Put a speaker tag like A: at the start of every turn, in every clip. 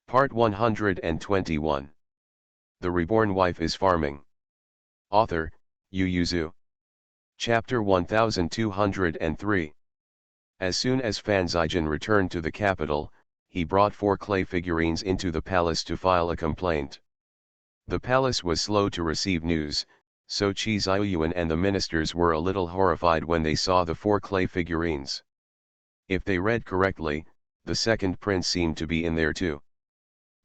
A: Part 121. The Reborn Wife is Farming. Author, Yu Yuzu. Chapter 1203. As soon as Fan Zhaijin returned to the capital, he brought 4 clay figurines into the palace to file a complaint. The palace was slow to receive news, so Qi Ziyuan and the ministers were a little horrified when they saw the 4 clay figurines. If they read correctly, the second prince seemed to be in there too.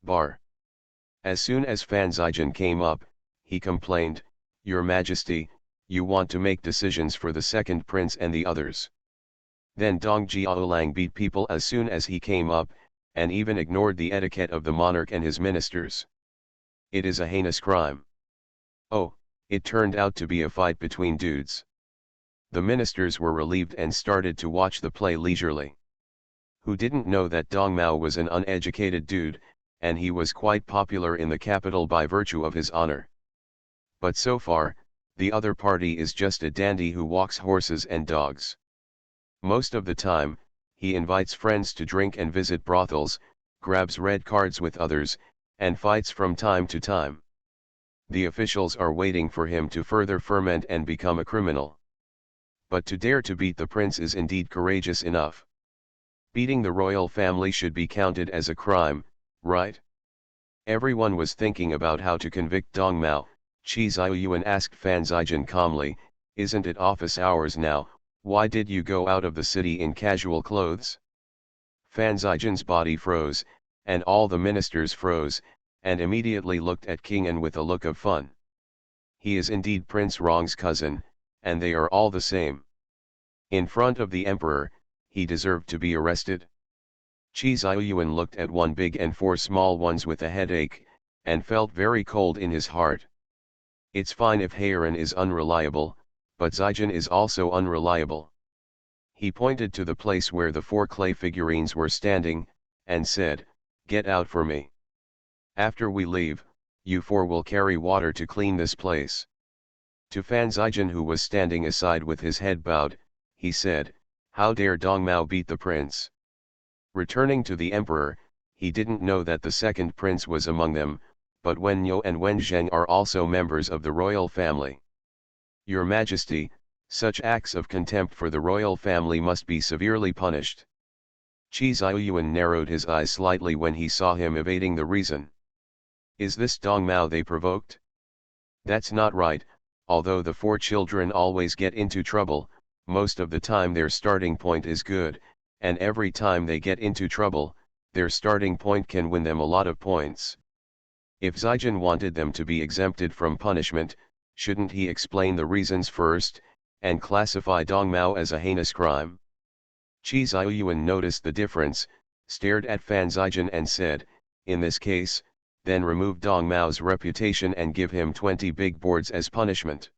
A: Bar. As soon as Fan Zhaijin came up, he complained, "Your Majesty, you want to make decisions for the second prince and the others." Then Dong Jiaolang beat people as soon as he came up, and even ignored the etiquette of the monarch and his ministers. It is a heinous crime. Oh, it turned out to be a fight between dudes. The ministers were relieved and started to watch the play leisurely. Who didn't know that Dong Mao was an uneducated dude, and he was quite popular in the capital by virtue of his honor. But so far, the other party is just a dandy who walks horses and dogs. Most of the time, he invites friends to drink and visit brothels, grabs red cards with others, and fights from time to time. The officials are waiting for him to further ferment and become a criminal. But to dare to beat the prince is indeed courageous enough. Beating the royal family should be counted as a crime, right? Everyone was thinking about how to convict Dong Mao. Qi Ziyuan asked Fan Zhaijin calmly, "Isn't it office hours now? Why did you go out of the city in casual clothes?" Fan Zhaijin's body froze, and all the ministers froze, and immediately looked at King An with a look of fun. He is indeed Prince Rong's cousin, and they are all the same. In front of the emperor, he deserved to be arrested. Qi Ziyuan looked at 1 big and 4 small ones with a headache, and felt very cold in his heart. It's fine if Heiran is unreliable, but Zhaijin is also unreliable. He pointed to the place where the 4 clay figurines were standing, and said, "Get out for me. After we leave, you 4 will carry water to clean this place." To Fan Zhaijin, who was standing aside with his head bowed, he said, "How dare Dong Mao beat the prince?" Returning to the emperor, he didn't know that the second prince was among them, but Wen You and Wen Zheng are also members of the royal family. "Your Majesty, such acts of contempt for the royal family must be severely punished." Qi Ziyuan narrowed his eyes slightly when he saw him evading the reason. "Is this Dong Mao they provoked? That's not right. Although the 4 children always get into trouble, most of the time their starting point is good, and every time they get into trouble, their starting point can win them a lot of points. If Zhaijin wanted them to be exempted from punishment, shouldn't he explain the reasons first, and classify Dong Mao as a heinous crime?" Qi Ziyuan noticed the difference, stared at Fan Zhaijin and said, "In this case, then remove Dong Mao's reputation and give him 20 big boards as punishment."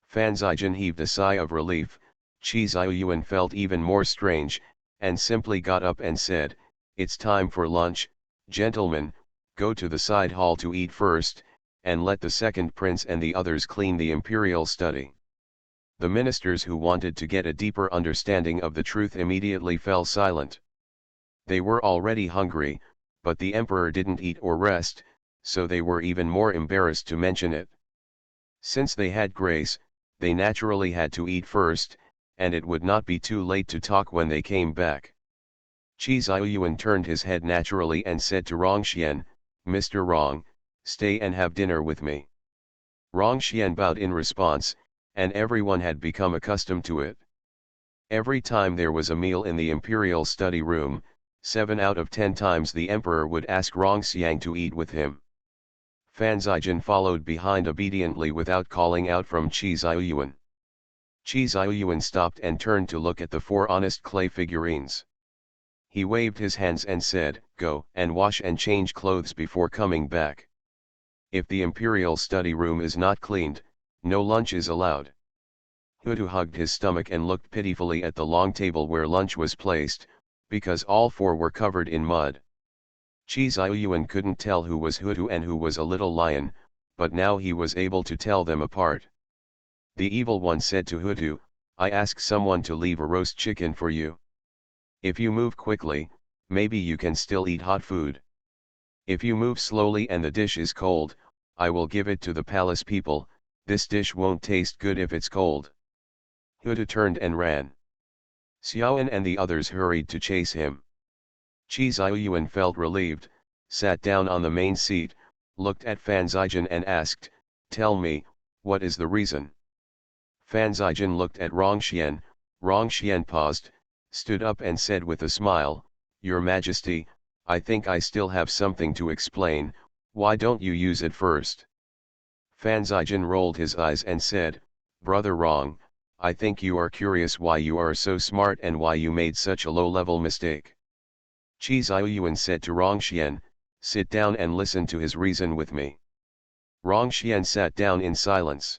A: Fan Zhaijin heaved a sigh of relief. Qi Ziyuan felt even more strange, and simply got up and said, "It's time for lunch, gentlemen, go to the side hall to eat first, and let the second prince and the others clean the imperial study." The ministers who wanted to get a deeper understanding of the truth immediately fell silent. They were already hungry, but the emperor didn't eat or rest, so they were even more embarrassed to mention it. Since they had grace, they naturally had to eat first, and it would not be too late to talk when they came back. Qi Ziyuan turned his head naturally and said to Rongxian, "Mr. Rong, stay and have dinner with me." Rongxian bowed in response, and everyone had become accustomed to it. Every time there was a meal in the imperial study room, 7 out of 10 times the emperor would ask Rongxiang to eat with him. Fan Zhaijin followed behind obediently without calling out from Qi Ziyuan. Qi Ziyuan stopped and turned to look at the 4 honest clay figurines. He waved his hands and said, "Go and wash and change clothes before coming back. If the imperial study room is not cleaned, no lunch is allowed." Hudu hugged his stomach and looked pitifully at the long table where lunch was placed, because all 4 were covered in mud. Qi Ziyuan couldn't tell who was Hudu and who was a little lion, but now he was able to tell them apart. The evil one said to Hudu, "I ask someone to leave a roast chicken for you. If you move quickly, maybe you can still eat hot food." If you move slowly and the dish is cold, I will give it to the palace people. This dish won't taste good if it's cold. Huda turned and ran. Xiaoan and the others hurried to chase him. Qi Xiaoyuan felt relieved, sat down on the main seat, looked at Fan Zijin and asked, "Tell me, what is the reason?" Fan Zijin looked at Rongxian paused, stood up and said with a smile, "Your Majesty, I think I still have something to explain. Why don't you use it first?" Fan Zijin rolled his eyes and said, "Brother Rong, I think you are curious why you are so smart and why you made such a low-level mistake." Qi Xiaoyuan said to Rongxian, "Sit down and listen to his reason with me." Rongxian sat down in silence.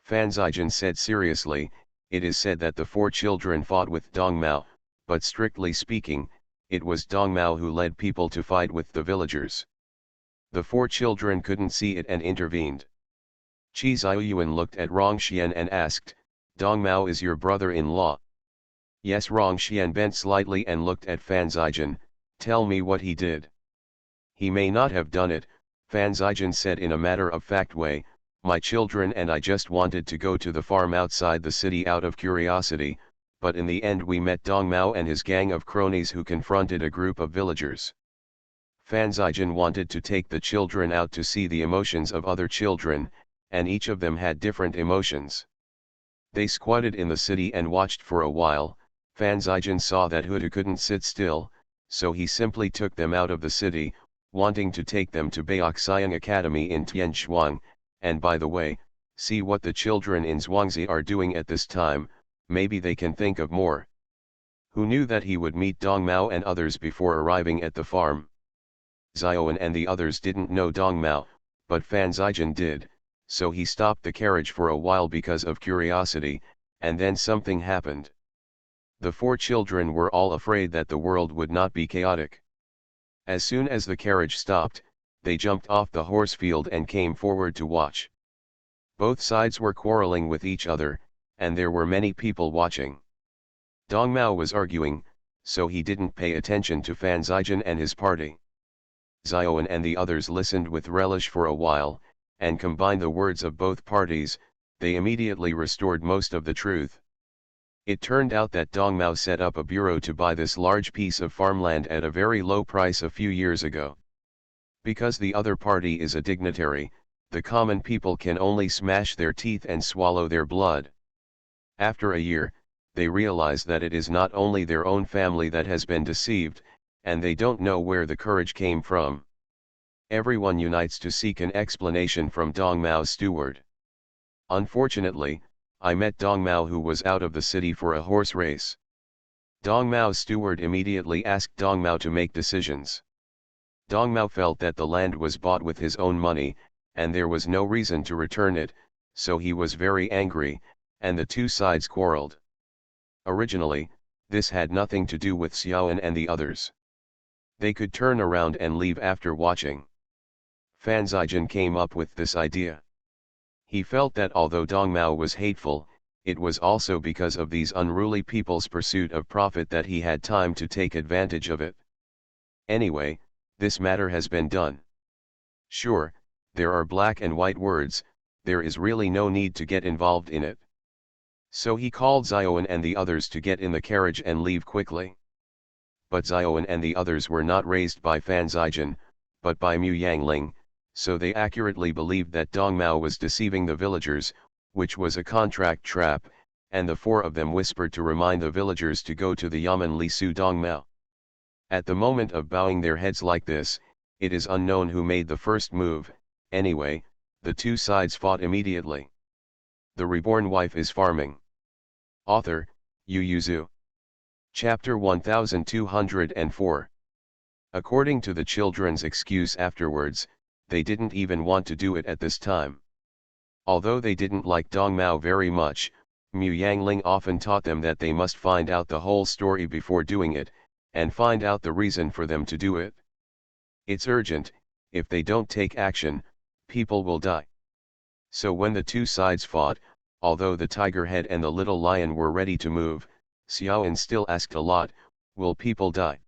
A: Fan Zijin said seriously, "It is said that the four children fought with Dong Mao, but strictly speaking, it was Dong Mao who led people to fight with the villagers. The four children couldn't see it and intervened." Qi Xiaoyuan looked at Rongxian and asked, "Dong Mao is your brother-in-law?" "Yes." Rongxian bent slightly and looked at Fan Zijin. "Tell me what he did." "He may not have done it," Fan Zijin said in a matter-of-fact way. "My children and I just wanted to go to the farm outside the city out of curiosity, but in the end we met Dong Mao and his gang of cronies who confronted a group of villagers. Fan Zijin wanted to take the children out to see the emotions of other children, and each of them had different emotions. They squatted in the city and watched for a while. Fan Zijin saw that Huda couldn't sit still, so he simply took them out of the city, wanting to take them to Baoxiang Academy in Tianshuang, and by the way, see what the children in Zhuangzi are doing at this time, maybe they can think of more." Who knew that he would meet Dong Mao and others before arriving at the farm? Xiaoan and the others didn't know Dong Mao, but Fan Zijin did, so he stopped the carriage for a while because of curiosity, and then something happened. The four children were all afraid that the world would not be chaotic. As soon as the carriage stopped, they jumped off the horse field and came forward to watch. Both sides were quarreling with each other, and there were many people watching. Dong Mao was arguing, so he didn't pay attention to Fan Zijin and his party. Xiaoan and the others listened with relish for a while, and combined the words of both parties. They immediately restored most of the truth. It turned out that Dong Mao set up a bureau to buy this large piece of farmland at a very low price a few years ago. Because the other party is a dignitary, the common people can only smash their teeth and swallow their blood. After a year, they realize that it is not only their own family that has been deceived, and they don't know where the courage came from. Everyone unites to seek an explanation from Dong Mao's steward. Unfortunately, I met Dong Mao who was out of the city for a horse race. Dong Mao's steward immediately asked Dong Mao to make decisions. Dong Mao felt that the land was bought with his own money, and there was no reason to return it, so he was very angry, and the two sides quarreled. Originally, this had nothing to do with Xiaoan and the others. They could turn around and leave after watching. Fan Zijin came up with this idea. He felt that although Dong Mao was hateful, it was also because of these unruly people's pursuit of profit that he had time to take advantage of it. Anyway, this matter has been done. Sure, there are black and white words, there is really no need to get involved in it. So he called Xiaoan and the others to get in the carriage and leave quickly. But Xiaoan and the others were not raised by Fan Zijin, but by Mu Yangling, so they accurately believed that Dong Mao was deceiving the villagers, which was a contract trap, and the four of them whispered to remind the villagers to go to the Yamen Li Su Dong Mao. At the moment of bowing their heads like this, it is unknown who made the first move. Anyway, the two sides fought immediately. The Reborn Wife is Farming. Author, Yu Zhu. Chapter 1204. According to the children's excuse afterwards, they didn't even want to do it at this time. Although they didn't like Dong Mao very much, Mu Yangling often taught them that they must find out the whole story before doing it, and find out the reason for them to do it. It's urgent, if they don't take action, people will die. So when the two sides fought, although the tiger head and the little lion were ready to move, Xiaoan still asked a lot, will people die?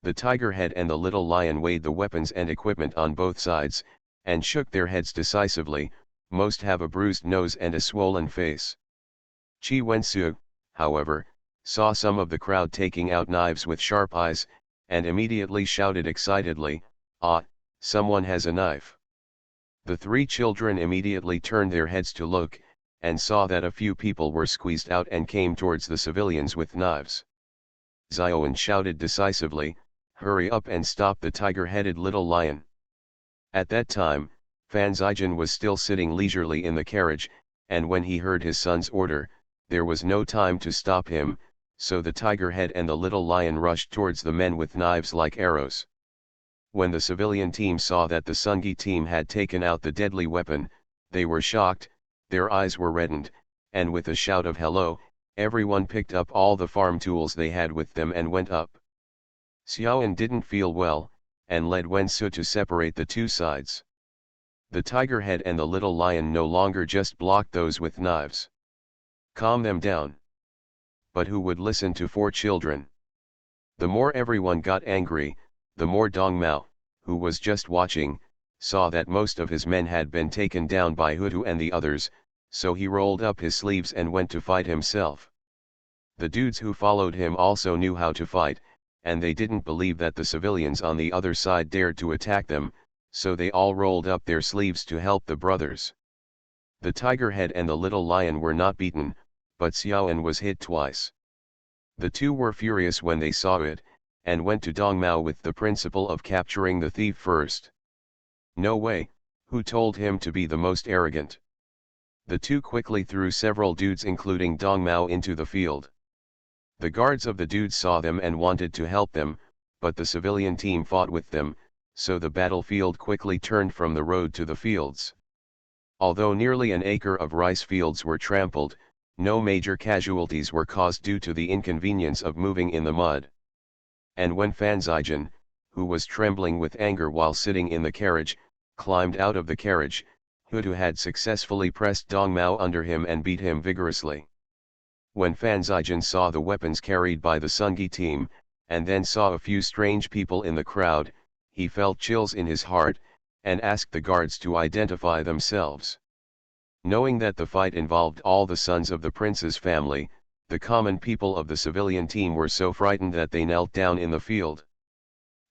A: The tiger head and the little lion weighed the weapons and equipment on both sides, and shook their heads decisively. Most have a bruised nose and a swollen face. Chi Wensu, however, saw some of the crowd taking out knives with sharp eyes, and immediately shouted excitedly, "Ah, someone has a knife." The three children immediately turned their heads to look, and saw that a few people were squeezed out and came towards the civilians with knives. Xiaoan shouted decisively, "Hurry up and stop the tiger-headed little lion." At that time, Fan Zijin was still sitting leisurely in the carriage, and when he heard his son's order, there was no time to stop him, so the tiger head and the little lion rushed towards the men with knives like arrows. When the civilian team saw that the Sungi team had taken out the deadly weapon, they were shocked, their eyes were reddened, and with a shout of hello, everyone picked up all the farm tools they had with them and went up. Xiaoan didn't feel well, and led Wensu to separate the two sides. The tiger head and the little lion no longer just blocked those with knives. Calm them down. But who would listen to four children? The more everyone got angry, the more Dong Mao, who was just watching, saw that most of his men had been taken down by Hutu and the others, so he rolled up his sleeves and went to fight himself. The dudes who followed him also knew how to fight, and they didn't believe that the civilians on the other side dared to attack them, so they all rolled up their sleeves to help the brothers. The tiger head and the little lion were not beaten, but Xiaoan was hit twice. The two were furious when they saw it, and went to Dong Mao with the principle of capturing the thief first. No way, who told him to be the most arrogant? The two quickly threw several dudes including Dong Mao into the field. The guards of the dudes saw them and wanted to help them, but the civilian team fought with them, so the battlefield quickly turned from the road to the fields. Although nearly an acre of rice fields were trampled, no major casualties were caused due to the inconvenience of moving in the mud. And when Fan Zijin, who was trembling with anger while sitting in the carriage, climbed out of the carriage, Hutu had successfully pressed Dong Mao under him and beat him vigorously. When Fan Zijin saw the weapons carried by the Sungi team, and then saw a few strange people in the crowd, he felt chills in his heart, and asked the guards to identify themselves. Knowing that the fight involved all the sons of the prince's family, the common people of the civilian team were so frightened that they knelt down in the field.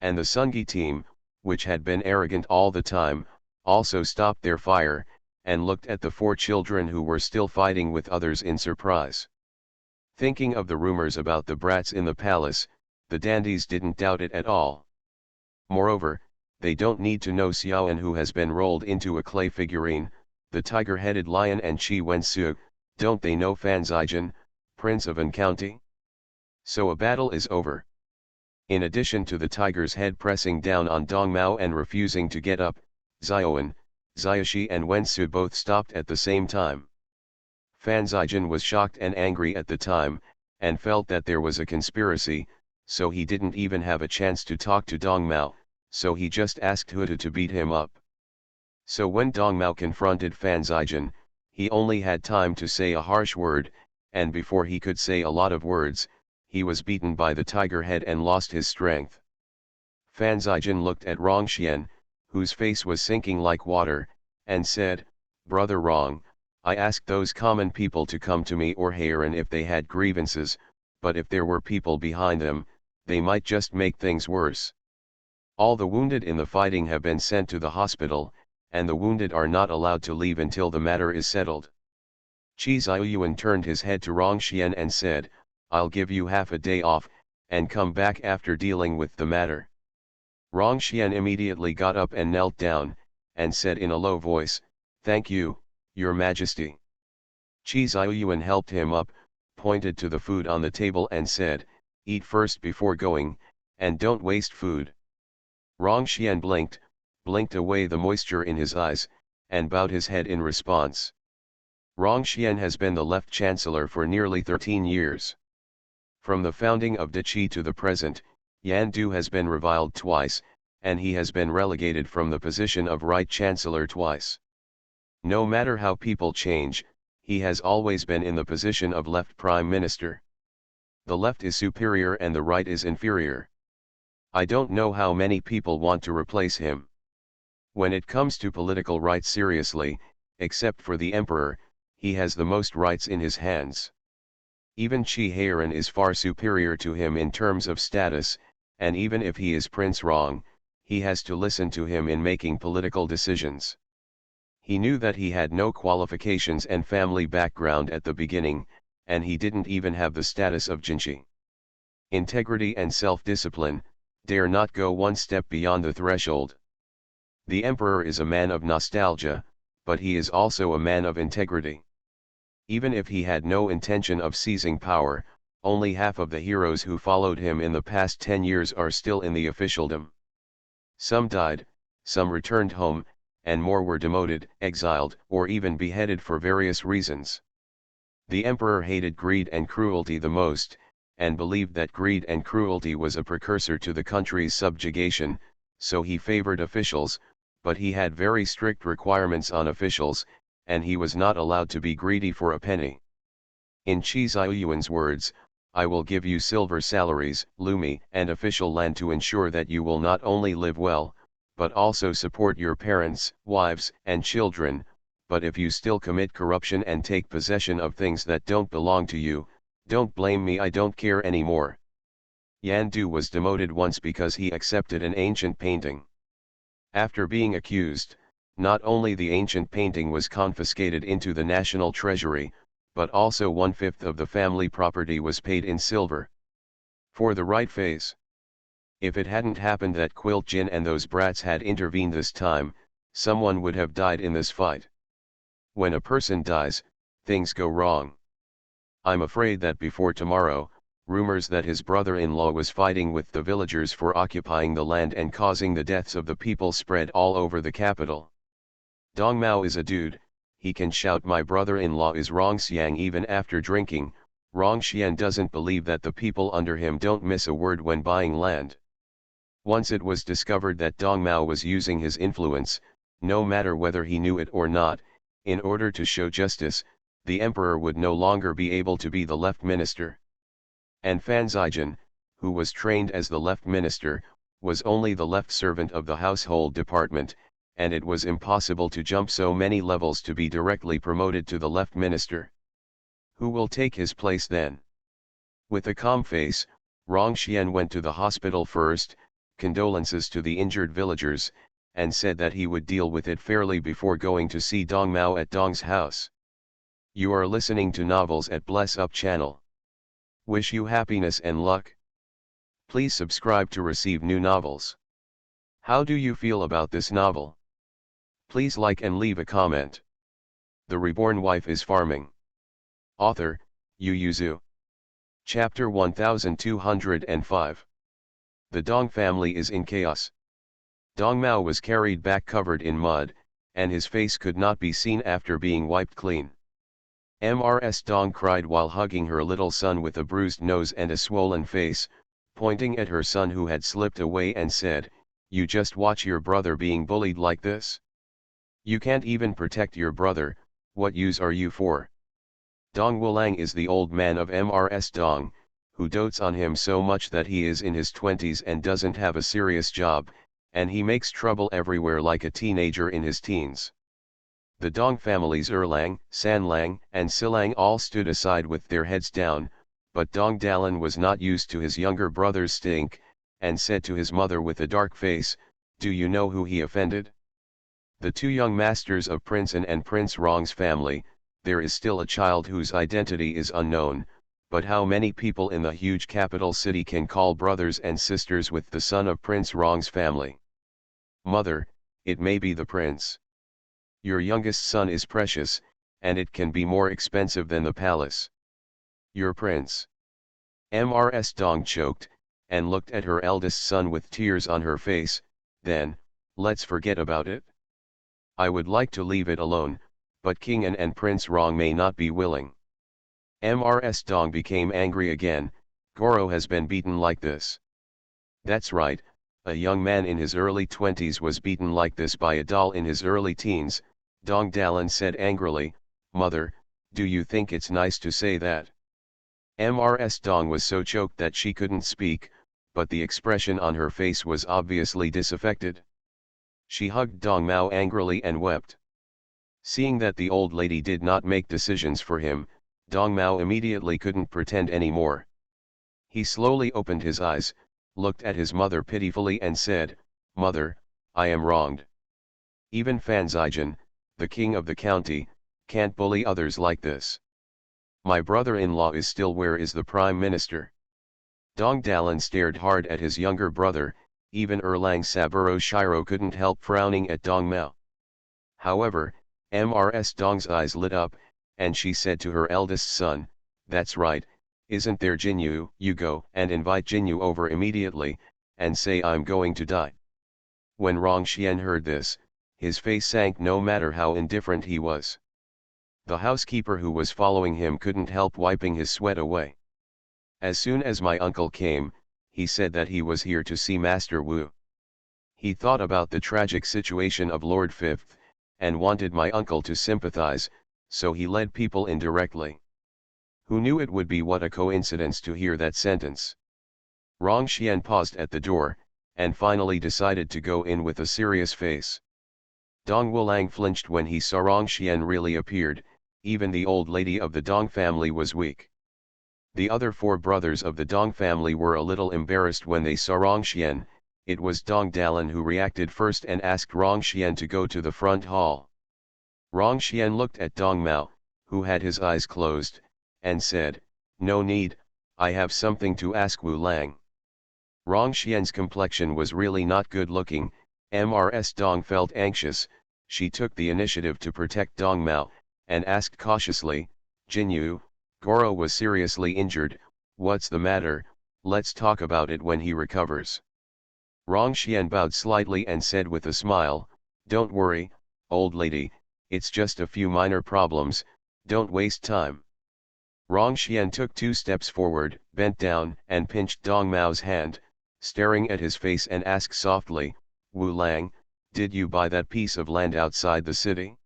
A: And the Sungi team, which had been arrogant all the time, also stopped their fire, and looked at the four children who were still fighting with others in surprise. Thinking of the rumors about the brats in the palace, the dandies didn't doubt it at all. Moreover, they don't need to know Xiaoan who has been rolled into a clay figurine, the tiger-headed lion and Chi Wensu, don't they know Fan Zijin, Prince of An County? So a battle is over. In addition to the tiger's head pressing down on Dong Mao and refusing to get up, Xiaoan, Xiaoshi and Wensu both stopped at the same time. Fan Zijin was shocked and angry at the time, and felt that there was a conspiracy, so he didn't even have a chance to talk to Dong Mao, so he just asked Hutu to beat him up. So when Dong Mao confronted Fan Zijin, he only had time to say a harsh word, and before he could say a lot of words, he was beaten by the tiger head and lost his strength. Fan Zijin looked at Rongxian, whose face was sinking like water, and said, "Brother Rong, I asked those common people to come to me or Heiran if they had grievances, but if there were people behind them, they might just make things worse. All the wounded in the fighting have been sent to the hospital, and the wounded are not allowed to leave until the matter is settled." Qi Xiaoyuan turned his head to Rongxian and said, "I'll give you half a day off, and come back after dealing with the matter." Rongxian immediately got up and knelt down, and said in a low voice, "Thank you, Your Majesty." Qi Xiaoyuan helped him up, pointed to the food on the table and said, "Eat first before going, and don't waste food." Rongxian blinked away the moisture in his eyes, and bowed his head in response. Rongxian has been the left chancellor for nearly 13 years. From the founding of Deqi to the present, Yan Du has been reviled twice, and he has been relegated from the position of right chancellor twice. No matter how people change, he has always been in the position of left prime minister. The left is superior and the right is inferior. I don't know how many people want to replace him. When it comes to political rights seriously, except for the emperor, he has the most rights in his hands. Even Chi Heiran is far superior to him in terms of status, and even if he is Prince Rong, he has to listen to him in making political decisions. He knew that he had no qualifications and family background at the beginning, and he didn't even have the status of Jinshi. Integrity and self-discipline, dare not go one step beyond the threshold. The emperor is a man of nostalgia, but he is also a man of integrity. Even if he had no intention of seizing power, only half of the heroes who followed him in the past 10 years are still in the officialdom. Some died, some returned home, and more were demoted, exiled, or even beheaded for various reasons. The emperor hated greed and cruelty the most, and believed that greed and cruelty was a precursor to the country's subjugation, so he favored officials, but he had very strict requirements on officials, and he was not allowed to be greedy for a penny. In Chi Ziyuan's words, I will give you silver salaries, lumi, and official land to ensure that you will not only live well, but also support your parents, wives, and children, but if you still commit corruption and take possession of things that don't belong to you, don't blame me, I don't care anymore. Yan Du was demoted once because he accepted an ancient painting. After being accused, not only the ancient painting was confiscated into the national treasury, but also 1/5 of the family property was paid in silver. For the right phase. If it hadn't happened that Quilt Jin and those brats had intervened this time, someone would have died in this fight. When a person dies, things go wrong. I'm afraid that before tomorrow, rumors that his brother-in-law was fighting with the villagers for occupying the land and causing the deaths of the people spread all over the capital. Dong Mao is a dude, he can shout my brother-in-law is Rong Xiang even after drinking. Rong Xian doesn't believe that the people under him don't miss a word when buying land. Once it was discovered that Dong Mao was using his influence, no matter whether he knew it or not, in order to show justice, the emperor would no longer be able to be the left minister. And Fan Zijin, who was trained as the left minister, was only the left servant of the household department, and it was impossible to jump so many levels to be directly promoted to the left minister. Who will take his place then? With a calm face, Rong Xian went to the hospital first, condolences to the injured villagers, and said that he would deal with it fairly before going to see Dong Mao at Dong's house. You are listening to Novels at Bless Up channel. Wish you happiness and luck. Please subscribe to receive new novels. How do you feel about this novel? Please like and leave a comment. The Reborn Wife is Farming. Author, Yu Yuzu. Chapter 1205. The Dong family is in chaos. Dong Mao was carried back covered in mud, and his face could not be seen after being wiped clean. Mrs. Dong cried while hugging her little son with a bruised nose and a swollen face, pointing at her son who had slipped away and said, "You just watch your brother being bullied like this. You can't even protect your brother, what use are you for?" Dong Wulang is the old man of Mrs. Dong, who dotes on him so much that he is in his 20s and doesn't have a serious job, and he makes trouble everywhere like a teenager in his teens. The Dong families Erlang, Sanlang, and Silang all stood aside with their heads down, but Dong Dalan was not used to his younger brother's stink, and said to his mother with a dark face, "Do you know who he offended?" The two young masters of Prince An and Prince Rong's family, there is still a child whose identity is unknown, but how many people in the huge capital city can call brothers and sisters with the son of Prince Rong's family? Mother, it may be the prince. Your youngest son is precious, and it can be more expensive than the palace. Your prince. Mrs. Dong choked, and looked at her eldest son with tears on her face. Then, let's forget about it. I would like to leave it alone, but King An and Prince Rong may not be willing. Mrs. Dong became angry again. Goro has been beaten like this. That's right, a young man in his early 20s was beaten like this by a doll in his early teens, Dong Dalan said angrily. Mother, do you think it's nice to say that? Mrs. Dong was so choked that she couldn't speak, but the expression on her face was obviously disaffected. She hugged Dong Mao angrily and wept. Seeing that the old lady did not make decisions for him, Dong Mao immediately couldn't pretend anymore. He slowly opened his eyes, looked at his mother pitifully and said, "Mother, I am wronged. Even Fan Zijian, the king of the county, can't bully others like this. My brother-in-law is still. Where is the prime minister?" Dong Dalan stared hard at his younger brother. Even Erlang Saburo Shiro couldn't help frowning at Dong Mao. However, Mrs. Dong's eyes lit up, and she said to her eldest son, "That's right, isn't there Jinyu? You go and invite Jinyu over immediately, and say I'm going to die." When Rong Xian heard this, his face sank no matter how indifferent he was. The housekeeper who was following him couldn't help wiping his sweat away. As soon as my uncle came, he said that he was here to see Master Wu. He thought about the tragic situation of Lord Fifth, and wanted my uncle to sympathize, so he led people in directly. Who knew it would be what a coincidence to hear that sentence. Rong Xian paused at the door, and finally decided to go in with a serious face. Dong Wulang flinched when he saw Rong Xian really appeared. Even the old lady of the Dong family was weak. The other four brothers of the Dong family were a little embarrassed when they saw Rong Xian. It was Dong Dalan who reacted first and asked Rong Xian to go to the front hall. Rong Xian looked at Dong Mao, who had his eyes closed, and said, "No need, I have something to ask Wu Lang." Rong Xian's complexion was really not good looking. Mrs. Dong felt anxious. She took the initiative to protect Dong Mao, and asked cautiously, "Jinyu, Goro was seriously injured. What's the matter? Let's talk about it when he recovers." Rong Xian bowed slightly and said with a smile, "Don't worry, old lady, it's just a few minor problems, don't waste time." Rong Xian took 2 steps forward, bent down and pinched Dong Mao's hand, staring at his face and asked softly, "Wu Lang, did you buy that piece of land outside the city?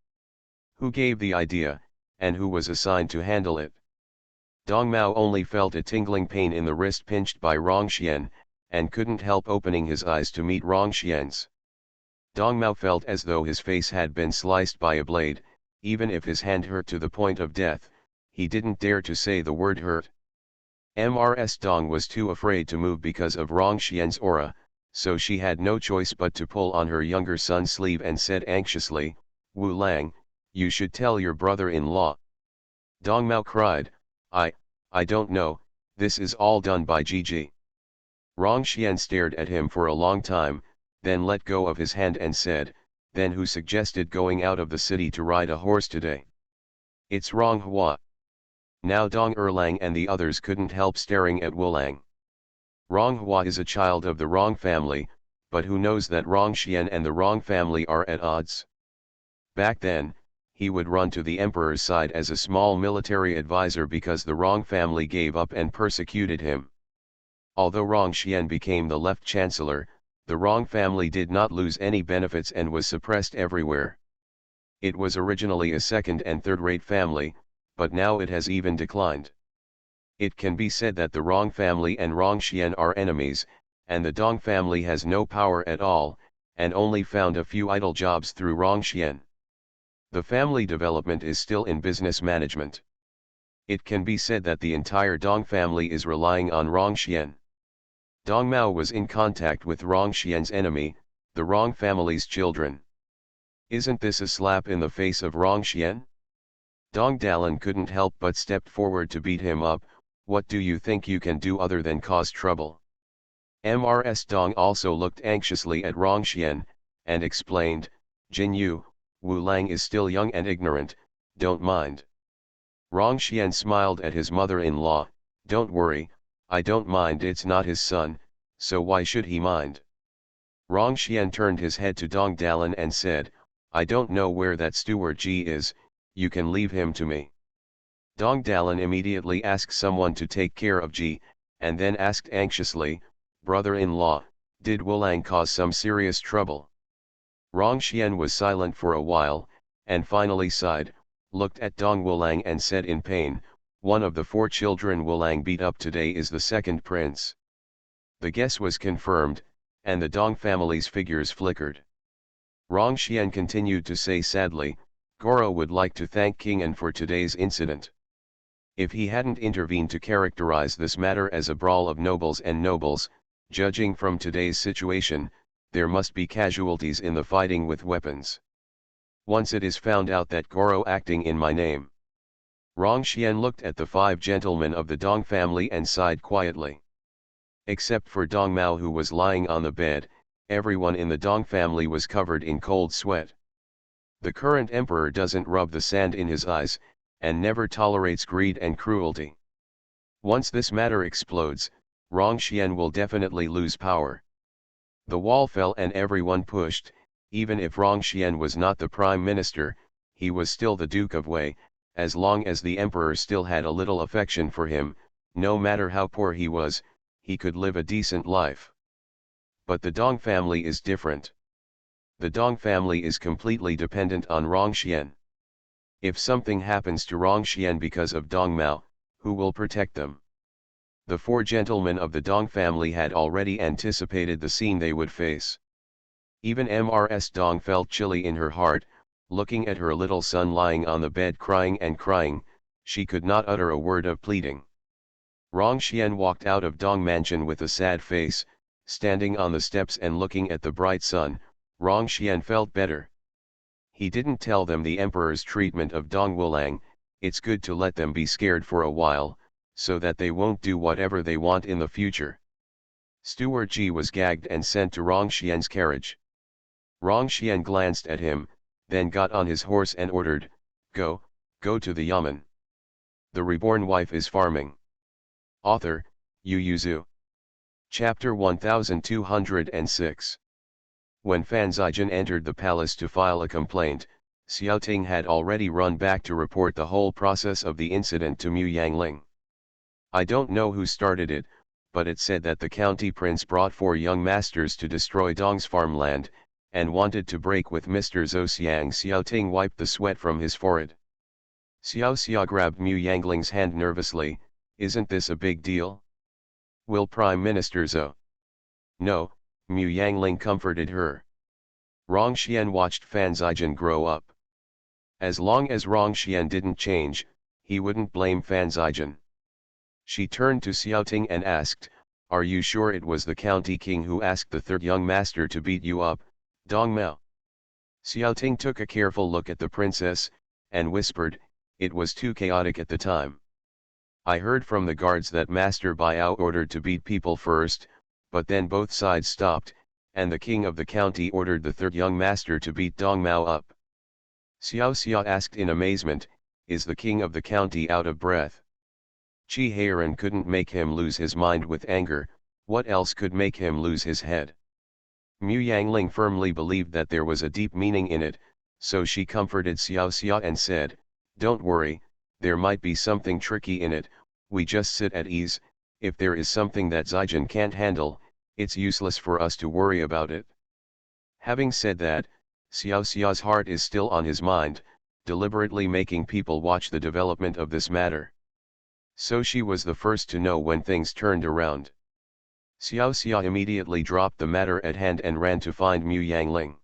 A: Who gave the idea, and who was assigned to handle it?" Dong Mao only felt a tingling pain in the wrist pinched by Rong Xian, and couldn't help opening his eyes to meet Rong Xian's. Dong Mao felt as though his face had been sliced by a blade. Even if his hand hurt to the point of death, he didn't dare to say the word hurt. Mrs. Dong was too afraid to move because of Rong Xian's aura, so she had no choice but to pull on her younger son's sleeve and said anxiously, "Wu Lang, you should tell your brother-in-law." Dong Mao cried, I don't know, this is all done by Gigi." Rong Xian stared at him for a long time, then let go of his hand and said, "Then who suggested going out of the city to ride a horse today?" "It's Rong Hua." Now Dong Erlang and the others couldn't help staring at Wulang. Rong Hua is a child of the Rong family, but who knows that Rong Xian and the Rong family are at odds? Back then, he would run to the emperor's side as a small military advisor because the Rong family gave up and persecuted him. Although Rong Xian became the left chancellor, the Rong family did not lose any benefits and was suppressed everywhere. It was originally a second and third-rate family, but now it has even declined. It can be said that the Rong family and Rong Xian are enemies, and the Dong family has no power at all, and only found a few idle jobs through Rong Xian. The family development is still in business management. It can be said that the entire Dong family is relying on Rong Xian. Dong Mao was in contact with Rong Xian's enemy, the Rong family's children. Isn't this a slap in the face of Rong Xian? Dong Dalan couldn't help but stepped forward to beat him up. "What do you think you can do other than cause trouble?" Mrs. Dong also looked anxiously at Rong Xian, and explained, "Jinyu, Wu Lang is still young and ignorant, don't mind." Rong Xian smiled at his mother-in-law, "Don't worry, I don't mind, it's not his son, so why should he mind?" Rong Xian turned his head to Dong Dalan and said, "I don't know where that steward Ji is, you can leave him to me." Dong Dalan immediately asked someone to take care of Ji, and then asked anxiously, "Brother-in-law, did Wulang cause some serious trouble?" Rong Xian was silent for a while, and finally sighed, looked at Dong Wulang and said in pain, "One of the 4 children Wulang beat up today is the second prince." The guess was confirmed, and the Dong family's figures flickered. Rong Xian continued to say sadly, Goro would like to thank King An for today's incident. If he hadn't intervened to characterize this matter as a brawl of nobles and nobles, judging from today's situation, there must be casualties in the fighting with weapons. Once it is found out that Goro acting in my name. Rong Xian looked at the 5 gentlemen of the Dong family and sighed quietly. Except for Dong Mao, who was lying on the bed, everyone in the Dong family was covered in cold sweat. The current emperor doesn't rub the sand in his eyes, and never tolerates greed and cruelty. Once this matter explodes, Rong Xian will definitely lose power. The wall fell and everyone pushed. Even if Rong Xian was not the prime minister, he was still the Duke of Wei. As long as the emperor still had a little affection for him, no matter how poor he was, he could live a decent life. But the Dong family is different. The Dong family is completely dependent on Rong Xian. If something happens to Rong Xian because of Dong Mao, who will protect them? The 4 gentlemen of the Dong family had already anticipated the scene they would face. Even Mrs. Dong felt chilly in her heart. Looking at her little son lying on the bed crying and crying, she could not utter a word of pleading. Rong Xian walked out of Dong Mansion with a sad face. Standing on the steps and looking at the bright sun, Rong Xian felt better. He didn't tell them the emperor's treatment of Dong Wulang. It's good to let them be scared for a while, so that they won't do whatever they want in the future. Steward Ji was gagged and sent to Rong Xian's carriage. Rong Xian glanced at him, then got on his horse and ordered, go to the yamen. The Reborn Wife is Farming. Author, Yu Yuzu. Chapter 1206. When Fan Zijin entered the palace to file a complaint, Xiao Ting had already run back to report the whole process of the incident to Mu Yangling. I don't know who started it, but it said that the county prince brought 4 young masters to destroy Dong's farmland, and wanted to break with Mr. Zhou Xiang. Xiao Ting wiped the sweat from his forehead. Xiao Xia grabbed Mu Yangling's hand nervously, isn't this a big deal? Will Prime Minister Zhou? No, Mu Yangling comforted her. Rong Xian watched Fan Zijin grow up. As long as Rong Xian didn't change, he wouldn't blame Fan Zijin. She turned to Xiao Ting and asked, are you sure it was the county king who asked the 3rd young master to beat you up, Dong Mao? Xiao Ting took a careful look at the princess, and whispered, it was too chaotic at the time. I heard from the guards that Master Biao ordered to beat people first, but then both sides stopped, and the king of the county ordered the 3rd young master to beat Dong Mao up. Xiao Xia asked in amazement, is the king of the county out of breath? Qi Heiran couldn't make him lose his mind with anger, what else could make him lose his head? Mu Yangling firmly believed that there was a deep meaning in it, so she comforted Xiao Xia and said, don't worry, there might be something tricky in it, we just sit at ease. If there is something that Zijin can't handle, it's useless for us to worry about it. Having said that, Xiao Xia's heart is still on his mind, deliberately making people watch the development of this matter. So she was the first to know when things turned around. Xiao Xia immediately dropped the matter at hand and ran to find Mu Yangling.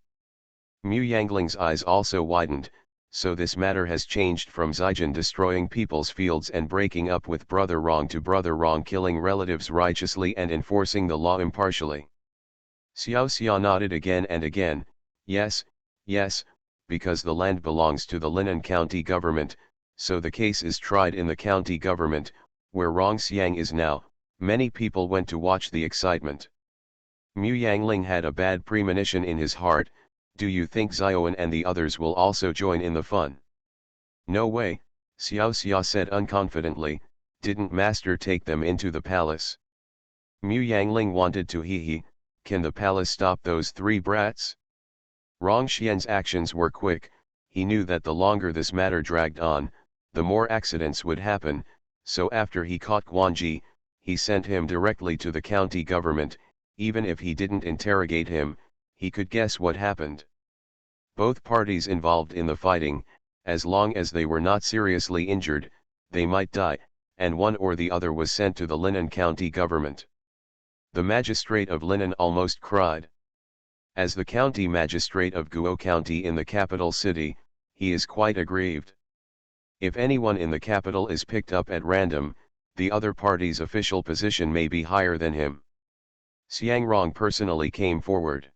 A: Mu Yangling's eyes also widened, so this matter has changed from Zijin destroying people's fields and breaking up with Brother Rong to Brother Rong killing relatives righteously and enforcing the law impartially. Xiao Xia nodded again and again, yes, because the land belongs to the Linan County government, so the case is tried in the county government, where Rong Xiang is now. Many people went to watch the excitement. Mu Yangling had a bad premonition in his heart, do you think Xiaoan and the others will also join in the fun? No way, Xiao Xia said unconfidently, didn't Master take them into the palace? Mu Yangling wanted to hee, can the palace stop those 3 brats? Rong Xian's actions were quick, he knew that the longer this matter dragged on, the more accidents would happen, so after he caught Guanji, he sent him directly to the county government. Even if he didn't interrogate him, he could guess what happened. Both parties involved in the fighting, as long as they were not seriously injured, they might die, and one or the other was sent to the Linan County government. The magistrate of Linen almost cried. As the county magistrate of Guo County in the capital city, he is quite aggrieved. If anyone in the capital is picked up at random, the other party's official position may be higher than him. Xiangrong personally came forward.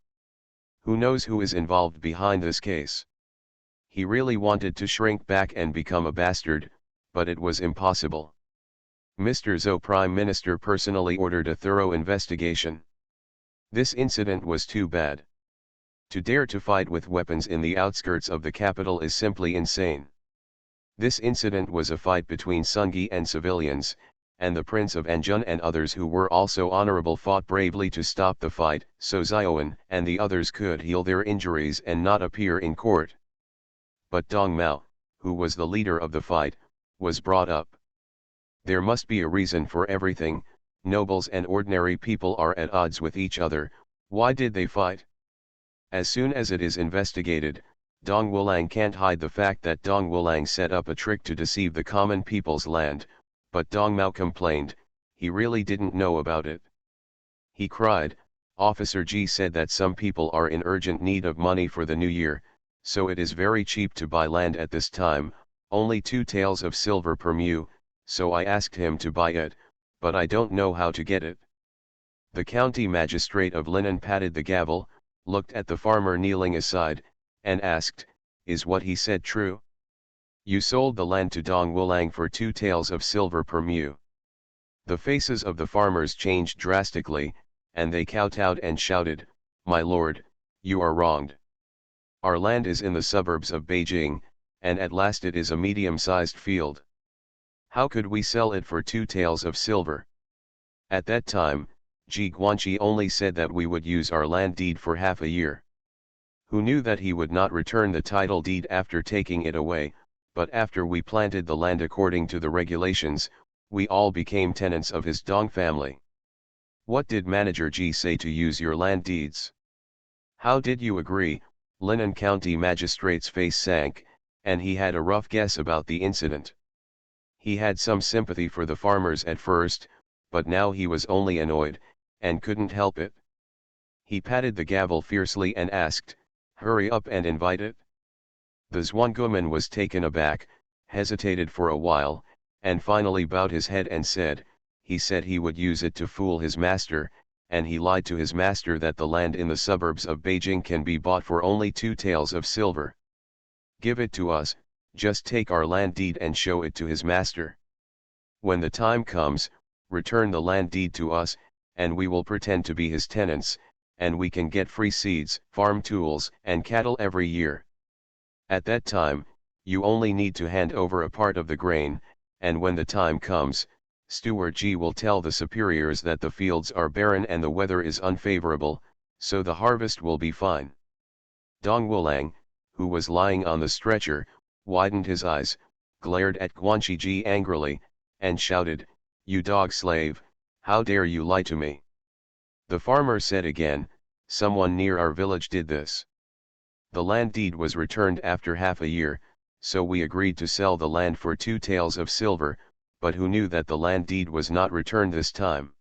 A: Who knows who is involved behind this case? He really wanted to shrink back and become a bastard, but it was impossible. Mr. Zhou Prime Minister personally ordered a thorough investigation. This incident was too bad. To dare to fight with weapons in the outskirts of the capital is simply insane. This incident was a fight between Sungi and civilians, and the Prince of Anjun and others who were also honorable fought bravely to stop the fight, so Zioan and the others could heal their injuries and not appear in court. But Dong Mao, who was the leader of the fight, was brought up. There must be a reason for everything. Nobles and ordinary people are at odds with each other. Why did they fight? As soon as it is investigated, Dong Wulang can't hide the fact that Dong Wulang set up a trick to deceive the common people's land, but Dong Mao complained, he really didn't know about it. He cried, Officer G said that some people are in urgent need of money for the new year, so it is very cheap to buy land at this time, only 2 taels of silver per mu, so I asked him to buy it, but I don't know how to get it. The county magistrate of Linen patted the gavel, looked at the farmer kneeling aside, and asked, is what he said true? You sold the land to Dong Wulang for 2 taels of silver per mu. The faces of the farmers changed drastically, and they kowtowed and shouted, my lord, you are wronged. Our land is in the suburbs of Beijing, and at last it is a medium-sized field. How could we sell it for 2 taels of silver? At that time, Ji Guanqi only said that we would use our land deed for half a year. Who knew that he would not return the title deed after taking it away, but after we planted the land according to the regulations, we all became tenants of his Dong family. What did Manager Ji say to use your land deeds? How did you agree? Linen County Magistrate's face sank, and he had a rough guess about the incident. He had some sympathy for the farmers at first, but now he was only annoyed, and couldn't help it. He patted the gavel fiercely and asked, hurry up and invite it. The Zwanguman was taken aback, hesitated for a while, and finally bowed his head and said, he said he would use it to fool his master, and he lied to his master that the land in the suburbs of Beijing can be bought for only 2 taels of silver. Give it to us, just take our land deed and show it to his master. When the time comes, return the land deed to us, and we will pretend to be his tenants, and we can get free seeds, farm tools, and cattle every year. At that time, you only need to hand over a part of the grain, and when the time comes, Steward G will tell the superiors that the fields are barren and the weather is unfavorable, so the harvest will be fine. Dong Wulang, who was lying on the stretcher, widened his eyes, glared at Guanqi Ji angrily, and shouted, you dog slave, how dare you lie to me? The farmer said again, someone near our village did this. The land deed was returned after half a year, so we agreed to sell the land for 2 taels of silver, but who knew that the land deed was not returned this time?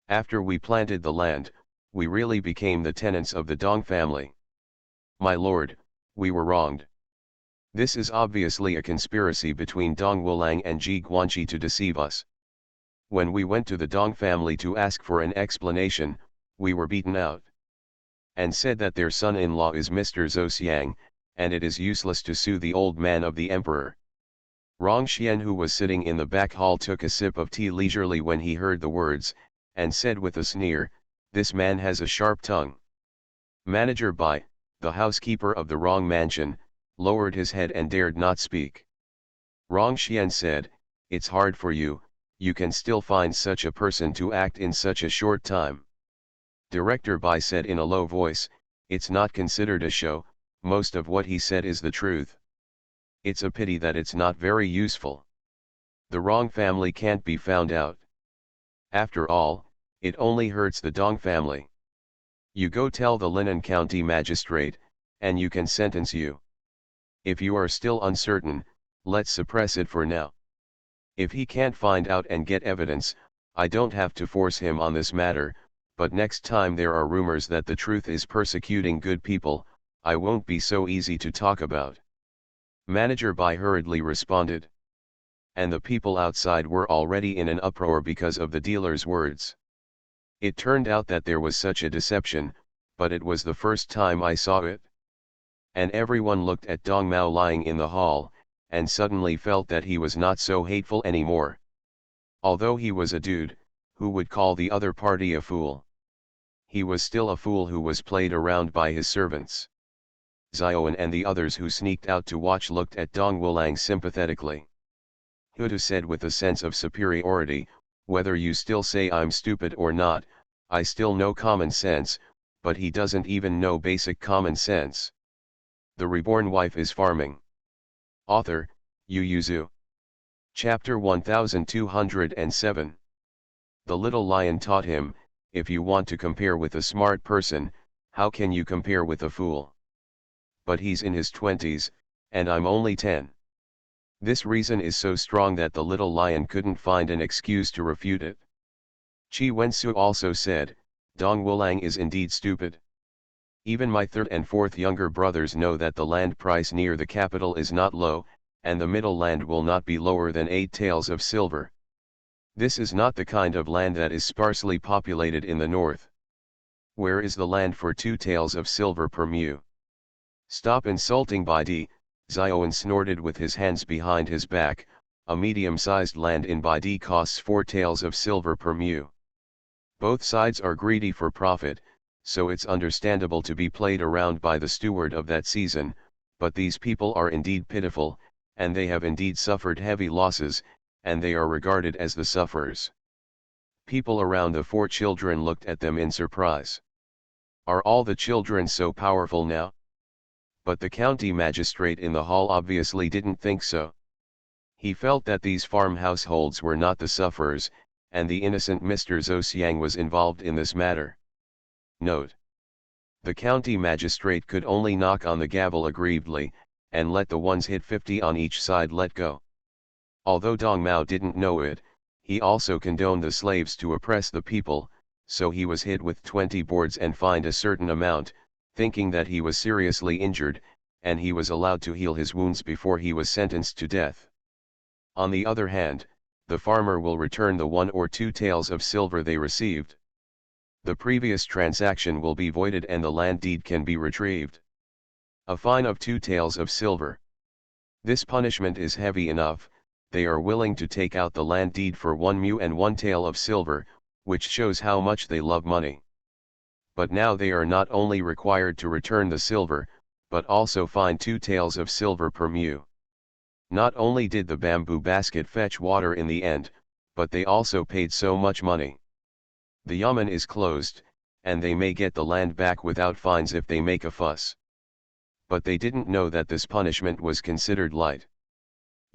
A: After we planted the land, we really became the tenants of the Dong family. My lord, we were wronged. This is obviously a conspiracy between Dong Wulang and Ji Guanqi to deceive us. When we went to the Dong family to ask for an explanation, we were beaten out. And said that their son-in-law is Mr. Zhou Xiang, and it is useless to sue the old man of the emperor. Rong Xian, who was sitting in the back hall, took a sip of tea leisurely when he heard the words, and said with a sneer, this man has a sharp tongue. Manager Bai, the housekeeper of the Rong mansion, lowered his head and dared not speak. Rong Xian said, it's hard for you, you can still find such a person to act in such a short time. Director Bai said in a low voice, it's not considered a show, most of what he said is the truth. It's a pity that it's not very useful. The Rong family can't be found out. After all, it only hurts the Dong family. You go tell the Linen County magistrate, and you can sentence you. If you are still uncertain, let's suppress it for now. If he can't find out and get evidence, I don't have to force him on this matter, but next time there are rumors that the truth is persecuting good people, I won't be so easy to talk about. Manager Bai hurriedly responded. And the people outside were already in an uproar because of the dealer's words. It turned out that there was such a deception, but it was the first time I saw it. And everyone looked at Dong Mao lying in the hall, and suddenly felt that he was not so hateful anymore. Although he was a dude, who would call the other party a fool? He was still a fool who was played around by his servants. Xiaoan and the others who sneaked out to watch looked at Dong Wulang sympathetically. Hudu said with a sense of superiority, "Whether you still say I'm stupid or not, I still know common sense, but he doesn't even know basic common sense." The Reborn Wife is Farming. Author, Yu Zhu. Chapter 1207. The little lion taught him, if you want to compare with a smart person, how can you compare with a fool? But he's in his 20s, and I'm only 10. This reason is so strong that the little lion couldn't find an excuse to refute it. Qi Wensu also said, Dong Wulang is indeed stupid. Even my third and fourth younger brothers know that the land price near the capital is not low, and the middle land will not be lower than 8 taels of silver. This is not the kind of land that is sparsely populated in the north. Where is the land for 2 taels of silver per mu? Stop insulting Baidi, Xiaoan snorted with his hands behind his back. A medium-sized land in Baidi costs 4 taels of silver per mu. Both sides are greedy for profit, so it's understandable to be played around by the steward of that season, but these people are indeed pitiful, and they have indeed suffered heavy losses, and they are regarded as the sufferers. People around the 4 children looked at them in surprise. Are all the children so powerful now? But the county magistrate in the hall obviously didn't think so. He felt that these farm households were not the sufferers, and the innocent Mr. Zhou was involved in this matter. Note: the county magistrate could only knock on the gavel aggrievedly, and let the ones hit 50 on each side let go. Although Dong Mao didn't know it, he also condoned the slaves to oppress the people, so he was hit with 20 boards and fined a certain amount, thinking that he was seriously injured, and he was allowed to heal his wounds before he was sentenced to death. On the other hand, the farmer will return the 1 or 2 taels of silver they received. The previous transaction will be voided and the land deed can be retrieved. A fine of 2 taels of silver. This punishment is heavy enough. They are willing to take out the land deed for 1 mu and 1 tael of silver, which shows how much they love money. But now they are not only required to return the silver, but also fine 2 taels of silver per mu. Not only did the bamboo basket fetch water in the end, but they also paid so much money. The yamen is closed, and they may get the land back without fines if they make a fuss. But they didn't know that this punishment was considered light.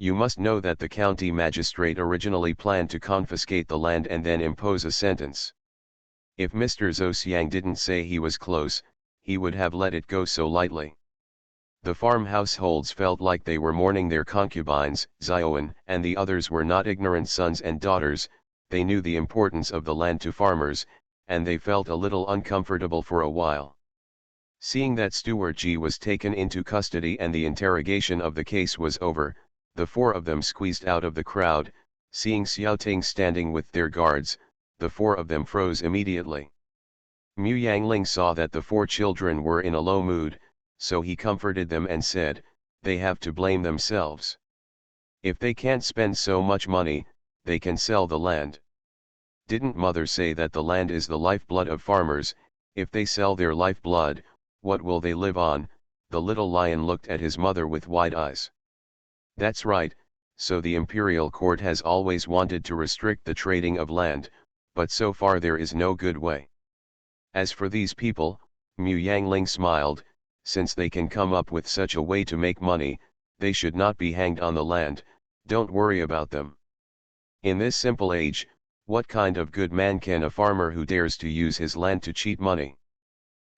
A: You must know that the county magistrate originally planned to confiscate the land and then impose a sentence. If Mr. Zhou didn't say he was close, he would have let it go so lightly. The farm households felt like they were mourning their concubines. Xiaoan and the others were not ignorant sons and daughters, they knew the importance of the land to farmers, and they felt a little uncomfortable for a while. Seeing that Steward Ji was taken into custody and the interrogation of the case was over, the 4 of them squeezed out of the crowd. Seeing Xiaoting standing with their guards, the 4 of them froze immediately. Mu Yangling saw that the 4 children were in a low mood, so he comforted them and said, they have to blame themselves. If they can't spend so much money, they can sell the land. Didn't mother say that the land is the lifeblood of farmers? If they sell their lifeblood, what will they live on? The little lion looked at his mother with wide eyes. That's right, so the imperial court has always wanted to restrict the trading of land, but so far there is no good way. As for these people, Mu Yangling smiled, since they can come up with such a way to make money, they should not be hanged on the land. Don't worry about them. In this simple age, what kind of good man can a farmer who dares to use his land to cheat money?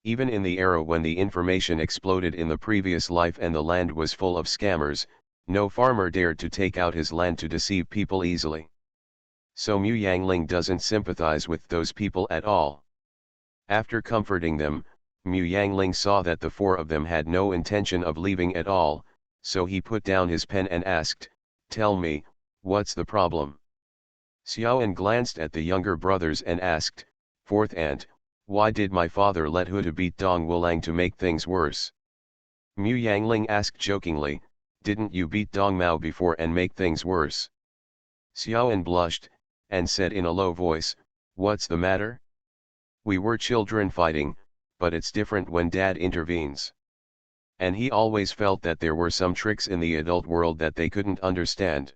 A: Even in the era when the information exploded in the previous life and the land was full of scammers, no farmer dared to take out his land to deceive people easily. So Mu Yangling doesn't sympathize with those people at all. After comforting them, Mu Yangling saw that the four of them had no intention of leaving at all, so he put down his pen and asked, "Tell me, what's the problem?" Xiaoan glanced at the younger brothers and asked, "Fourth aunt, why did my father let Huda beat Dong Wulang to make things worse?" Mu Yangling asked jokingly, "Didn't you beat Dong Mao before and make things worse?" Xiaoan blushed, and said in a low voice, "What's the matter? We were children fighting, but it's different when Dad intervenes." And he always felt that there were some tricks in the adult world that they couldn't understand.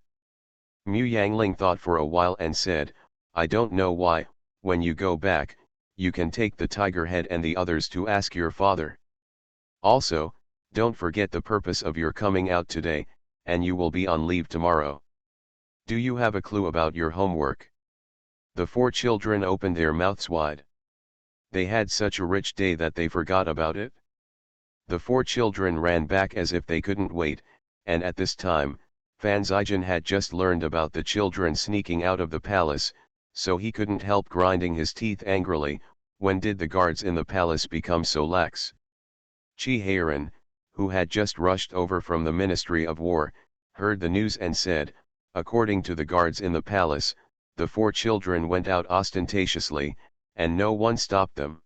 A: Mu Yangling thought for a while and said, "I don't know why, when you go back, you can take the tiger head and the others to ask your father. Also, don't forget the purpose of your coming out today, and you will be on leave tomorrow. Do you have a clue about your homework?" The four children opened their mouths wide. They had such a rich day that they forgot about it. The four children ran back as if they couldn't wait, and at this time, Fan Zijian had just learned about the children sneaking out of the palace, so he couldn't help grinding his teeth angrily. When did the guards in the palace become so lax? Qi Heiran, who had just rushed over from the Ministry of War, heard the news and said, "According to the guards in the palace, the four children went out ostentatiously, and no one stopped them."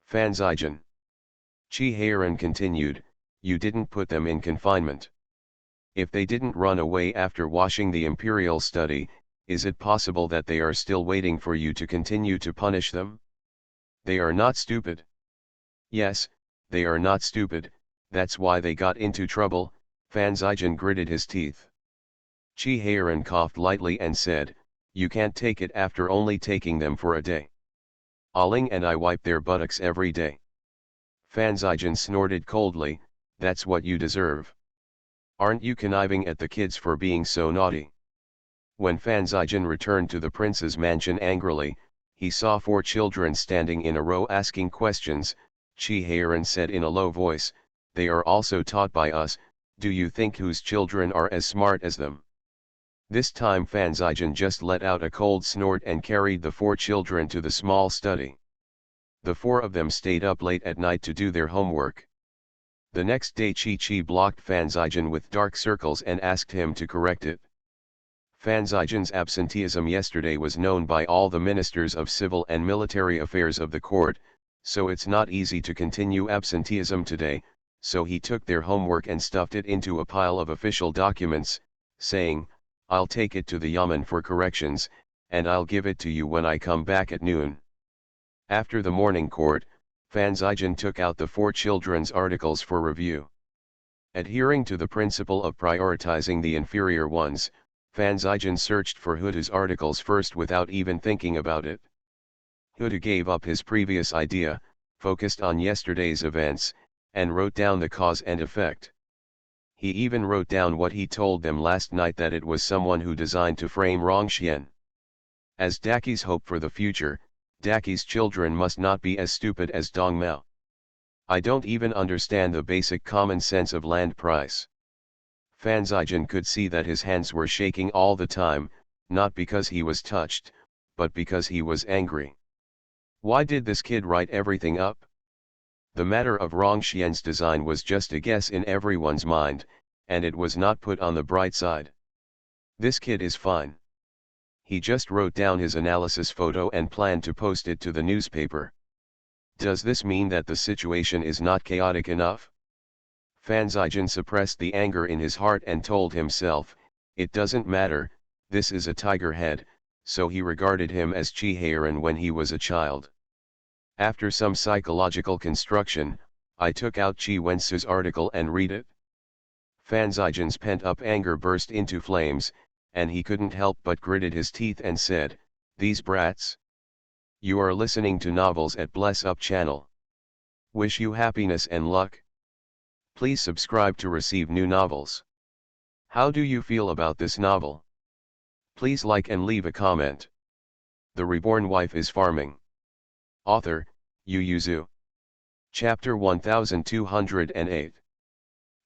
A: Fan Zijian. Qi Heiran continued, "You didn't put them in confinement. If they didn't run away after washing the imperial study, is it possible that they are still waiting for you to continue to punish them? They are not stupid." "Yes, they are not stupid, that's why they got into trouble." Fan Zijian gritted his teeth. Qi Heiran coughed lightly and said, "You can't take it after only taking them for a day. Aling and I wipe their buttocks every day." Fan Zijian snorted coldly, "That's what you deserve. Aren't you conniving at the kids for being so naughty?" When Fan Zijian returned to the prince's mansion angrily, he saw four children standing in a row asking questions. Qi Heiran said in a low voice, "They are also taught by us. Do you think whose children are as smart as them?" This time Fan Zijian just let out a cold snort and carried the four children to the small study. The four of them stayed up late at night to do their homework. The next day Chi blocked Fan Zijian with dark circles and asked him to correct it. Fan Zijian's absenteeism yesterday was known by all the ministers of civil and military affairs of the court, so it's not easy to continue absenteeism today, so he took their homework and stuffed it into a pile of official documents, saying, "I'll take it to the Yamen for corrections, and I'll give it to you when I come back at noon." After the morning court, Fan Zijian took out the four children's articles for review. Adhering to the principle of prioritizing the inferior ones, Fan Zijian searched for Huda's articles first without even thinking about it. Huda gave up his previous idea, focused on yesterday's events, and wrote down the cause and effect. He even wrote down what he told them last night, that it was someone who designed to frame Rongxian. As Daki's hope for the future, Daki's children must not be as stupid as Dong Mao. "I don't even understand the basic common sense of land price." Fan Zijian could see that his hands were shaking all the time, not because he was touched, but because he was angry. Why did this kid write everything up? The matter of Rongxian's design was just a guess in everyone's mind, and it was not put on the bright side. This kid is fine. He just wrote down his analysis photo and planned to post it to the newspaper. Does this mean that the situation is not chaotic enough? Fan Zijian suppressed the anger in his heart and told himself, "It doesn't matter, this is a tiger head," so he regarded him as Qi Heiran when he was a child. After some psychological construction, I took out Qi Wensu's article and read it. Fan Zijian's pent-up anger burst into flames, and he couldn't help but gritted his teeth and said, "These brats. You are listening to novels at Bless Up channel. Wish you happiness and luck. Please subscribe to receive new novels. How do you feel about this novel? Please like and leave a comment." The Reborn Wife is Farming. Author, Yu Yuzu. Chapter 1208.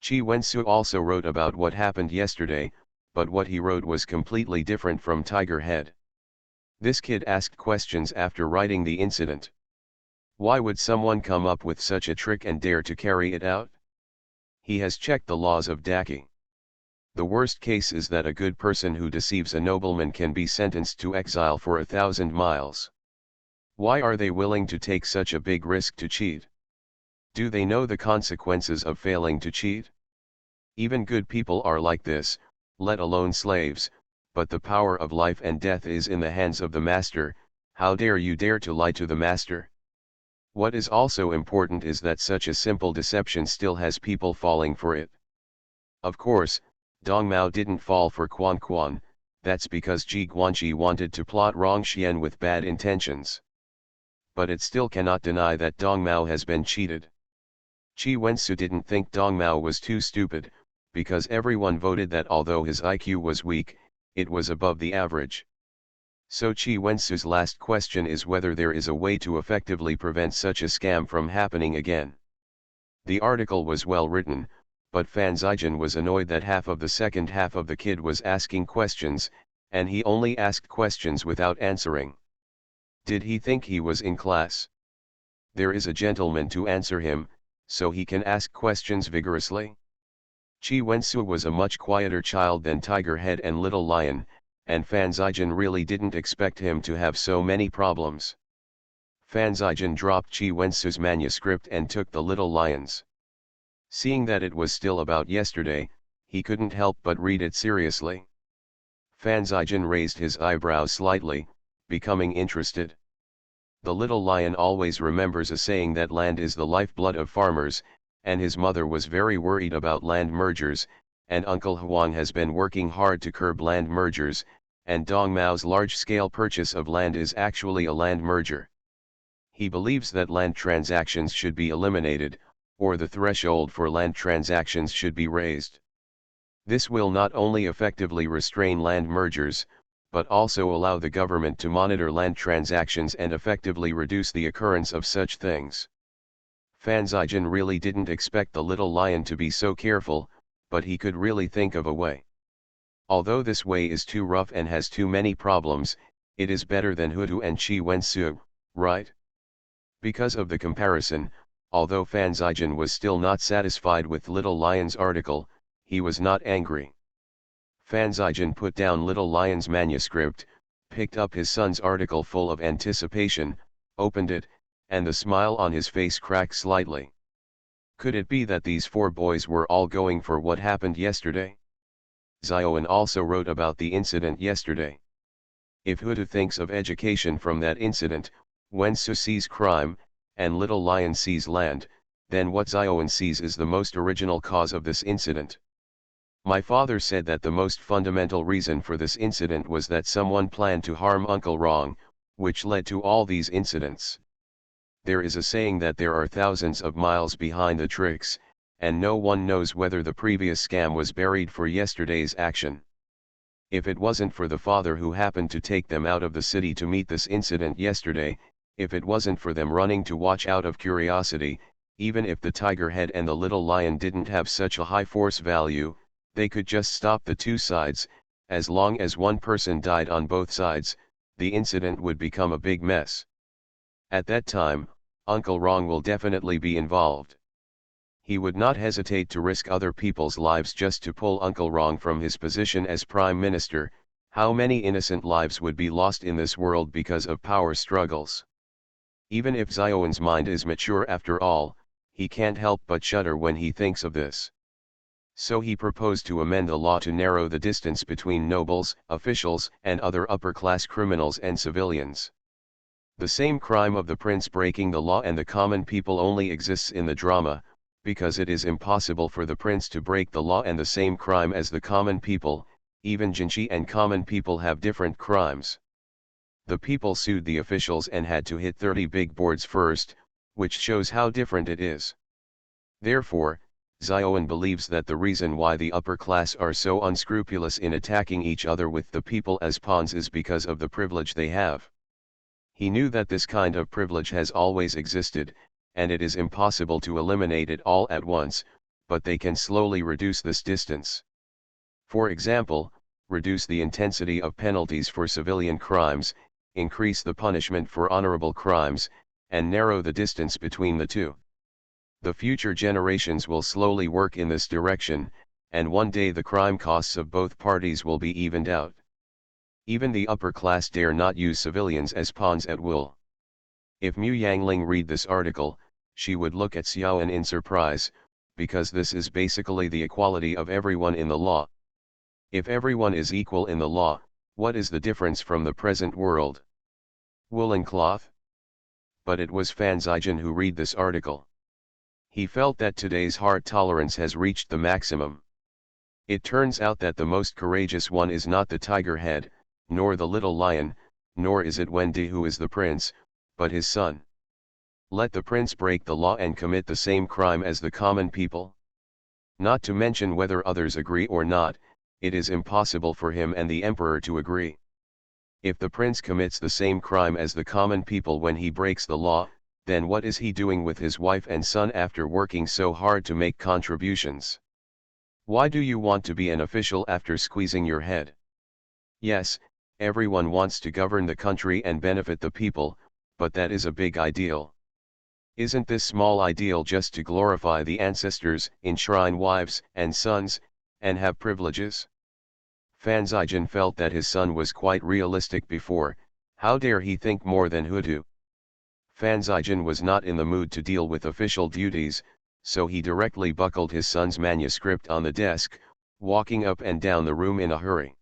A: Qi Wensu also wrote about what happened yesterday, but what he wrote was completely different from Tiger Head. This kid asked questions after writing the incident. Why would someone come up with such a trick and dare to carry it out? He has checked the laws of Daki. The worst case is that a good person who deceives a nobleman can be sentenced to exile for 1,000 miles. Why are they willing to take such a big risk to cheat? Do they know the consequences of failing to cheat? Even good people are like this, let alone slaves, but the power of life and death is in the hands of the master. How dare you dare to lie to the master? What is also important is that such a simple deception still has people falling for it. Of course, Dong Mao didn't fall for Quan Quan, that's because Ji Guanqi wanted to plot Rongxian with bad intentions. But it still cannot deny that Dong Mao has been cheated. Qi Wensu didn't think Dong Mao was too stupid, because everyone voted that although his IQ was weak, it was above the average. So Qi Wensu's last question is whether there is a way to effectively prevent such a scam from happening again. The article was well written, but Fan Zijin was annoyed that half of the second half of the kid was asking questions, and he only asked questions without answering. Did he think he was in class? There is a gentleman to answer him, so he can ask questions vigorously. Qi Wensu was a much quieter child than Tiger Head and Little Lion, and Fan Zijin really didn't expect him to have so many problems. Fan Zijin dropped Qi Wensu's manuscript and took the Little Lion's. Seeing that it was still about yesterday, he couldn't help but read it seriously. Fan Zijin raised his eyebrows slightly, becoming interested. The Little Lion always remembers a saying that land is the lifeblood of farmers, and his mother was very worried about land mergers, and Uncle Huang has been working hard to curb land mergers, and Dong Mao's large-scale purchase of land is actually a land merger. He believes that land transactions should be eliminated, or the threshold for land transactions should be raised. This will not only effectively restrain land mergers, but also allow the government to monitor land transactions and effectively reduce the occurrence of such things. Fan Zijin really didn't expect the Little Lion to be so careful, but he could really think of a way. Although this way is too rough and has too many problems, it is better than Hutu and Qi Wensu, right? Because of the comparison, although Fan Zijin was still not satisfied with Little Lion's article, he was not angry. Fan Zijin put down Little Lion's manuscript, picked up his son's article full of anticipation, opened it, and the smile on his face cracked slightly. Could it be that these four boys were all going for what happened yesterday? Zioan also wrote about the incident yesterday. If Hutu thinks of education from that incident, Wensu sees crime, and Little Lion sees land, then what Zioan sees is the most original cause of this incident. My father said that the most fundamental reason for this incident was that someone planned to harm Uncle Rong, which led to all these incidents. There is a saying that there are thousands of miles behind the tricks, and no one knows whether the previous scam was buried for yesterday's action. If it wasn't for the father who happened to take them out of the city to meet this incident yesterday, if it wasn't for them running to watch out of curiosity, even if the Tiger Head and the Little Lion didn't have such a high force value, they could just stop the two sides. As long as one person died on both sides, the incident would become a big mess. At that time, Uncle Rong will definitely be involved. He would not hesitate to risk other people's lives just to pull Uncle Rong from his position as Prime Minister. How many innocent lives would be lost in this world because of power struggles? Even if Zioan's mind is mature after all, he can't help but shudder when he thinks of this. So he proposed to amend the law to narrow the distance between nobles, officials, and other upper-class criminals and civilians. The same crime of the prince breaking the law and the common people only exists in the drama, because it is impossible for the prince to break the law and the same crime as the common people. Even Jinchi and common people have different crimes. The people sued the officials and had to hit 30 big boards first, which shows how different it is. Therefore, Zioan believes that the reason why the upper class are so unscrupulous in attacking each other with the people as pawns is because of the privilege they have. He knew that this kind of privilege has always existed, and it is impossible to eliminate it all at once, but they can slowly reduce this distance. For example, reduce the intensity of penalties for civilian crimes, increase the punishment for honorable crimes, and narrow the distance between the two. The future generations will slowly work in this direction, and one day the crime costs of both parties will be evened out. Even the upper class dare not use civilians as pawns at will. If Mu Yangling read this article, she would look at Xiaoan in surprise, because this is basically the equality of everyone in the law. If everyone is equal in the law, what is the difference from the present world? Woolen cloth? But it was Fan Zijin who read this article. He felt that today's heart tolerance has reached the maximum. It turns out that the most courageous one is not the tiger head, nor the little lion, nor is it Wendy who is the prince, but his son. Let the prince break the law and commit the same crime as the common people. Not to mention whether others agree or not, it is impossible for him and the emperor to agree. If the prince commits the same crime as the common people when he breaks the law, then what is he doing with his wife and son after working so hard to make contributions? Why do you want to be an official after squeezing your head? Yes, everyone wants to govern the country and benefit the people, but that is a big ideal. Isn't this small ideal just to glorify the ancestors, enshrine wives and sons, and have privileges? Fan Zijin felt that his son was quite realistic before. How dare he think more than Hutu? Fan Zijin was not in the mood to deal with official duties, so he directly buckled his son's manuscript on the desk, walking up and down the room in a hurry.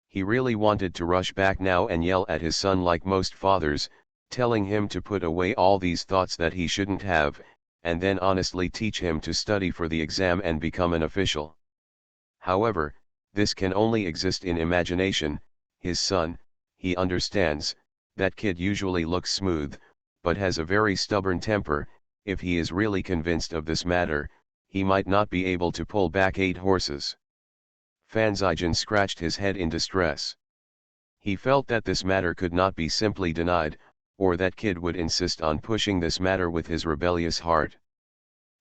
A: He really wanted to rush back now and yell at his son like most fathers, telling him to put away all these thoughts that he shouldn't have, and then honestly teach him to study for the exam and become an official. However, this can only exist in imagination. His son, he understands, that kid usually looks smooth, but has a very stubborn temper. If he is really convinced of this matter, he might not be able to pull back 8 horses. Fan Zijin scratched his head in distress. He felt that this matter could not be simply denied, or that kid would insist on pushing this matter with his rebellious heart.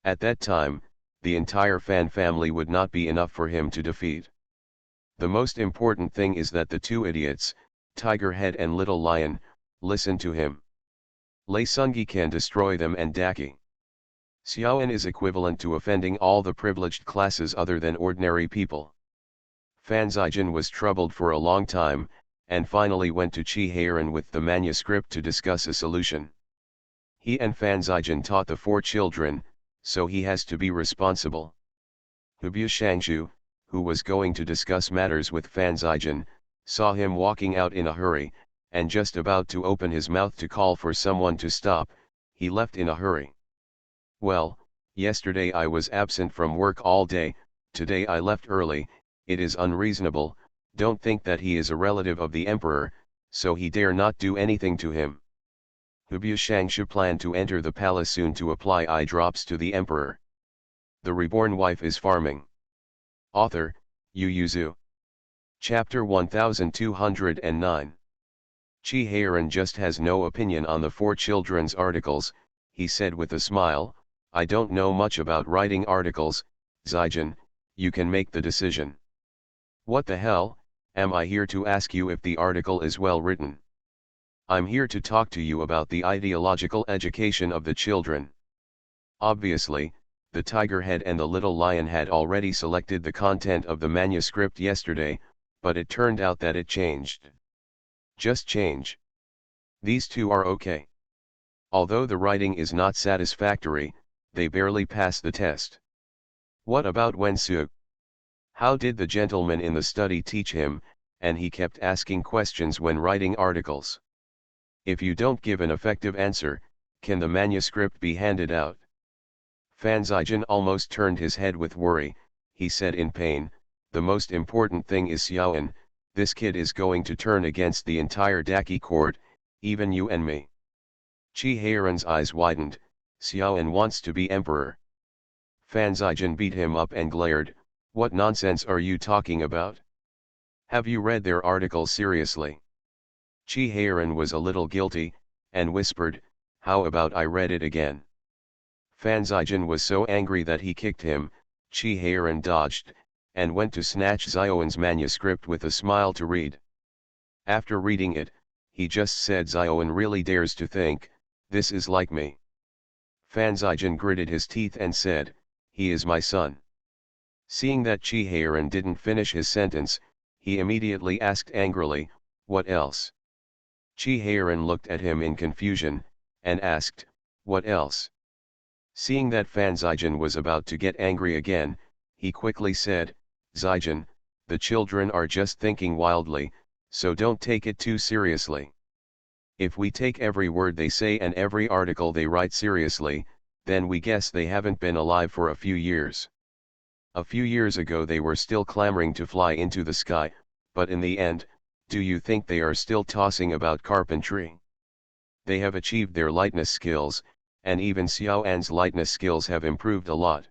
A: At that time, the entire Fan family would not be enough for him to defeat. The most important thing is that the 2 idiots, Tiger Head and Little Lion, listen to him. Lei Sungi can destroy them and Daki. Xiaoan is equivalent to offending all the privileged classes other than ordinary people. Fan Zijin was troubled for a long time, and finally went to Qi Heiran with the manuscript to discuss a solution. He and Fan Zijin taught the 4 children, so he has to be responsible. Hubyu Shangshu, who was going to discuss matters with Fan Zijin, saw him walking out in a hurry, and just about to open his mouth to call for someone to stop, he left in a hurry. Well, yesterday I was absent from work all day, today I left early. It is unreasonable. Don't think that he is a relative of the emperor, so he dare not do anything to him. Hubyu Shangshu planned to enter the palace soon to apply eye drops to the emperor. The reborn wife is farming. Author, Yu Yuzu. Chapter 1209. Qi Heiran just has no opinion on the 4 children's articles. He said with a smile, I don't know much about writing articles, Zijin, you can make the decision. What the hell, am I here to ask you if the article is well written? I'm here to talk to you about the ideological education of the children. Obviously, the Tiger Head and the Little Lion had already selected the content of the manuscript yesterday, but it turned out that it changed. Just change. These 2 are okay. Although the writing is not satisfactory, they barely pass the test. What about Wensu? How did the gentleman in the study teach him, and he kept asking questions when writing articles? If you don't give an effective answer, can the manuscript be handed out? Fan Zijin almost turned his head with worry. He said in pain, the most important thing is Xiaoan. This kid is going to turn against the entire Daki court, even you and me. Qi Heiran's eyes widened. Xiaoan wants to be emperor. Fan Zijin beat him up and glared, what nonsense are you talking about? Have you read their article seriously? Qi Heiran was a little guilty, and whispered, how about I read it again? Fan Zijin was so angry that he kicked him. Qi Heiran dodged, and went to snatch Xiaoan's manuscript with a smile to read. After reading it, he just said Xiaoan really dares to think, This is like me. Fan Zijan gritted his teeth and said, he is my son. Seeing that Chi Heiran didn't finish his sentence, he immediately asked angrily, what else? Chi Heiran looked at him in confusion, and asked, what else? Seeing that Fan Zijan was about to get angry again, he quickly said, Zijan, the children are just thinking wildly, so don't take it too seriously. If we take every word they say and every article they write seriously, then we guess they haven't been alive for a few years. A few years ago they were still clamoring to fly into the sky, but in the end, do you think they are still tossing about carpentry? They have achieved their lightness skills, and even Xiao An's lightness skills have improved a lot.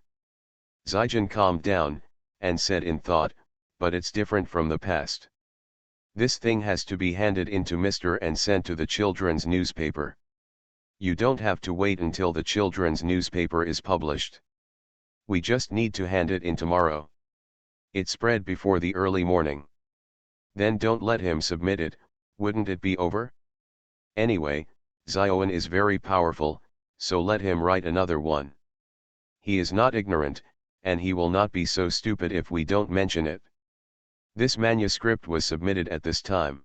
A: Zijan calmed down, and said in thought, but it's different from the past. This thing has to be handed into Mr. and sent to the children's newspaper. You don't have to wait until the children's newspaper is published. We just need to hand it in tomorrow. It spread before the early morning. Then don't let him submit it, wouldn't it be over? Anyway, Zioan is very powerful, so let him write another one. He is not ignorant, and he will not be so stupid if we don't mention it. This manuscript was submitted at this time.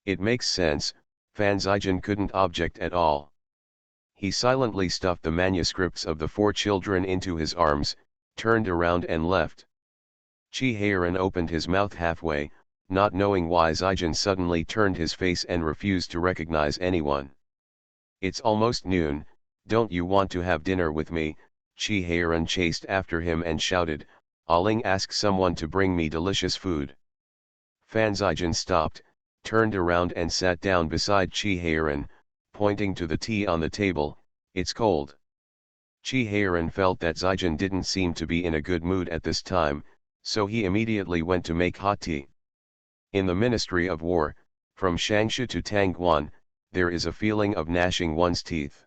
A: It makes sense, Fan Zijan couldn't object at all. He silently stuffed the manuscripts of the 4 children into his arms, turned around and left. Chi Heiran opened his mouth halfway, not knowing why Zijan suddenly turned his face and refused to recognize anyone. It's almost noon, don't you want to have dinner with me? Chi Heiran chased after him and shouted, Aling ask someone to bring me delicious food. Fan Zijan stopped, turned around and sat down beside Chi Heiran, pointing to the tea on the table, it's cold. Chi Heiran felt that Zijan didn't seem to be in a good mood at this time, so he immediately went to make hot tea. In the Ministry of War, from Shangsha to Tangguan, there is a feeling of gnashing one's teeth.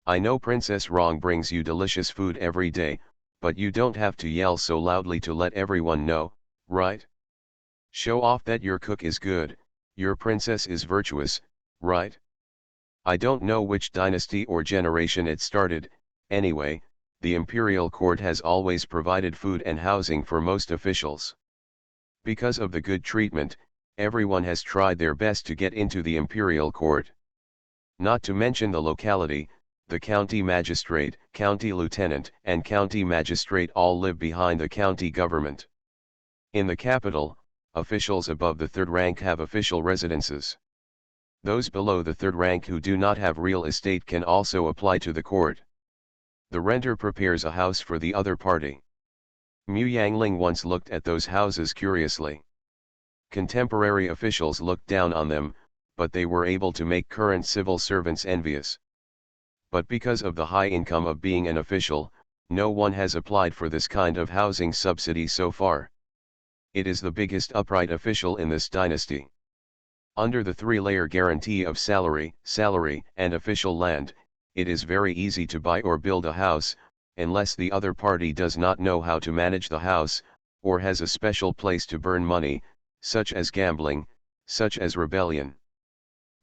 A: I know Princess Rong brings you delicious food every day, but you don't have to yell so loudly to let everyone know, right? Show off that your cook is good, your princess is virtuous, right? I don't know which dynasty or generation it started, anyway, the imperial court has always provided food and housing for most officials. Because of the good treatment, everyone has tried their best to get into the imperial court. Not to mention the locality, the county magistrate, county lieutenant, and county magistrate all live behind the county government. In the capital, officials above the 3rd rank have official residences. Those below the 3rd rank who do not have real estate can also apply to the court. The renter prepares a house for the other party. Mu Yangling once looked at those houses curiously. Contemporary officials looked down on them, but they were able to make current civil servants envious. But because of the high income of being an official, no one has applied for this kind of housing subsidy so far. It is the biggest upright official in this dynasty. Under the 3-layer guarantee of salary, and official land, it is very easy to buy or build a house, unless the other party does not know how to manage the house, or has a special place to burn money, such as gambling, such as rebellion.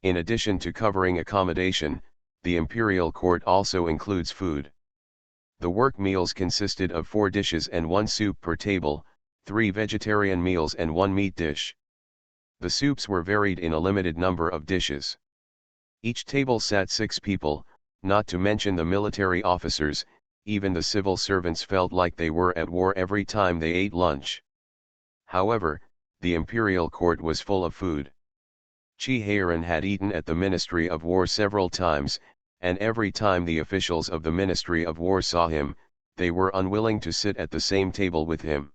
A: In addition to covering accommodation, the imperial court also includes food. The work meals consisted of 4 dishes and 1 soup per table, 3 vegetarian meals and 1 meat dish. The soups were varied in a limited number of dishes. Each table sat 6 people, not to mention the military officers. Even the civil servants felt like they were at war every time they ate lunch. However, the imperial court was full of food. Chi Heiran had eaten at the Ministry of War several times, and every time the officials of the Ministry of War saw him, they were unwilling to sit at the same table with him.